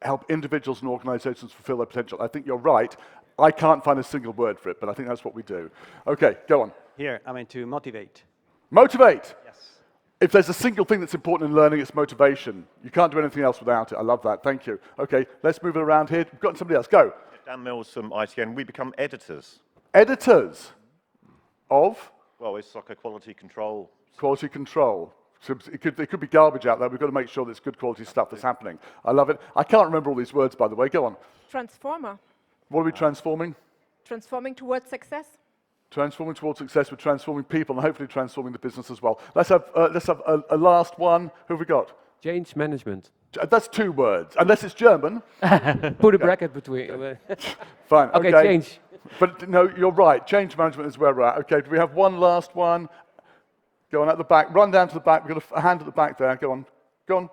Speaker 1: Help individuals and organizations fulfill their potential. I think you're right. I can't find a single word for it, but I think that's what we do. Okay, go on.
Speaker 22: Here, I mean to motivate.
Speaker 1: Motivate!
Speaker 22: Yes.
Speaker 1: If there's a single thing that's important in learning, it's motivation. You can't do anything else without it. I love that. Thank you. Okay, let's move it around here. We've got somebody else. Go.
Speaker 23: Dan Mills from ITN. We become editors.
Speaker 1: Editors of?
Speaker 23: Well, it's like a quality control.
Speaker 1: Quality control. So it could be garbage out there. We've got to make sure there's good quality stuff that's happening. I love it. I can't remember all these words, by the way. Go on.
Speaker 24: Transformer.
Speaker 1: What are we transforming?
Speaker 24: Transforming towards success.
Speaker 1: Transforming towards success. We're transforming people and hopefully transforming the business as well. Let's have a last one. Who have we got?
Speaker 25: Change management.
Speaker 1: That's 2 words, unless it's German.
Speaker 25: Put a bracket between.
Speaker 1: Fine.
Speaker 25: Okay, change.
Speaker 1: But no, you're right. Change management is where we're at. Okay, do we have one last one? Go on at the back. Run down to the back. We've got a hand at the back there. Go on. Go on.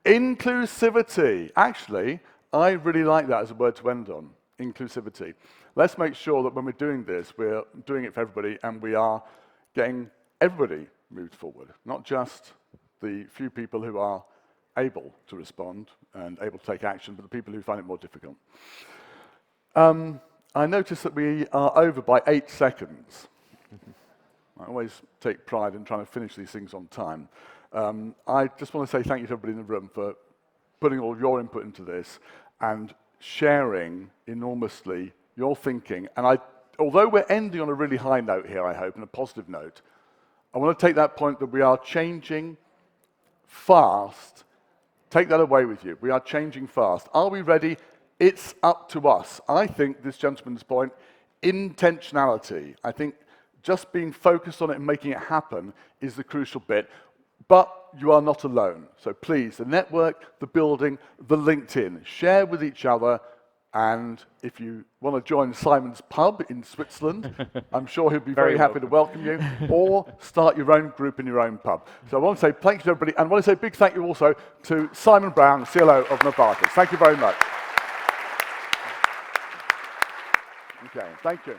Speaker 1: Inclusivity. Actually, I really like that as a word to end on. Inclusivity. Let's make sure that when we're doing this, we're doing it for everybody and we are getting everybody moved forward, not just the few people who are able to respond and able to take action, but the people who find it more difficult. I notice that we are over by 8 seconds. I always take pride in trying to finish these things on time. I just want to say thank you to everybody in the room for putting all your input into this and sharing enormously your thinking. And although we're ending on a really high note here, I hope, and a positive note, I want to take that point that we are changing fast. Take that away with you. We are changing fast. Are we ready? It's up to us. I think this gentleman's point, intentionality. I think just being focused on it and making it happen is the crucial bit. But you are not alone. So please, the network, the building, the LinkedIn, share with each other. And if you want to join Simon's pub in Switzerland, I'm sure he'll be very happy to welcome you, or start your own group in your own pub. So I want to say thank you to everybody, and I want to say a big thank you also to Simon Brown, CLO of Novartis. Thank you very much. Okay, thank you.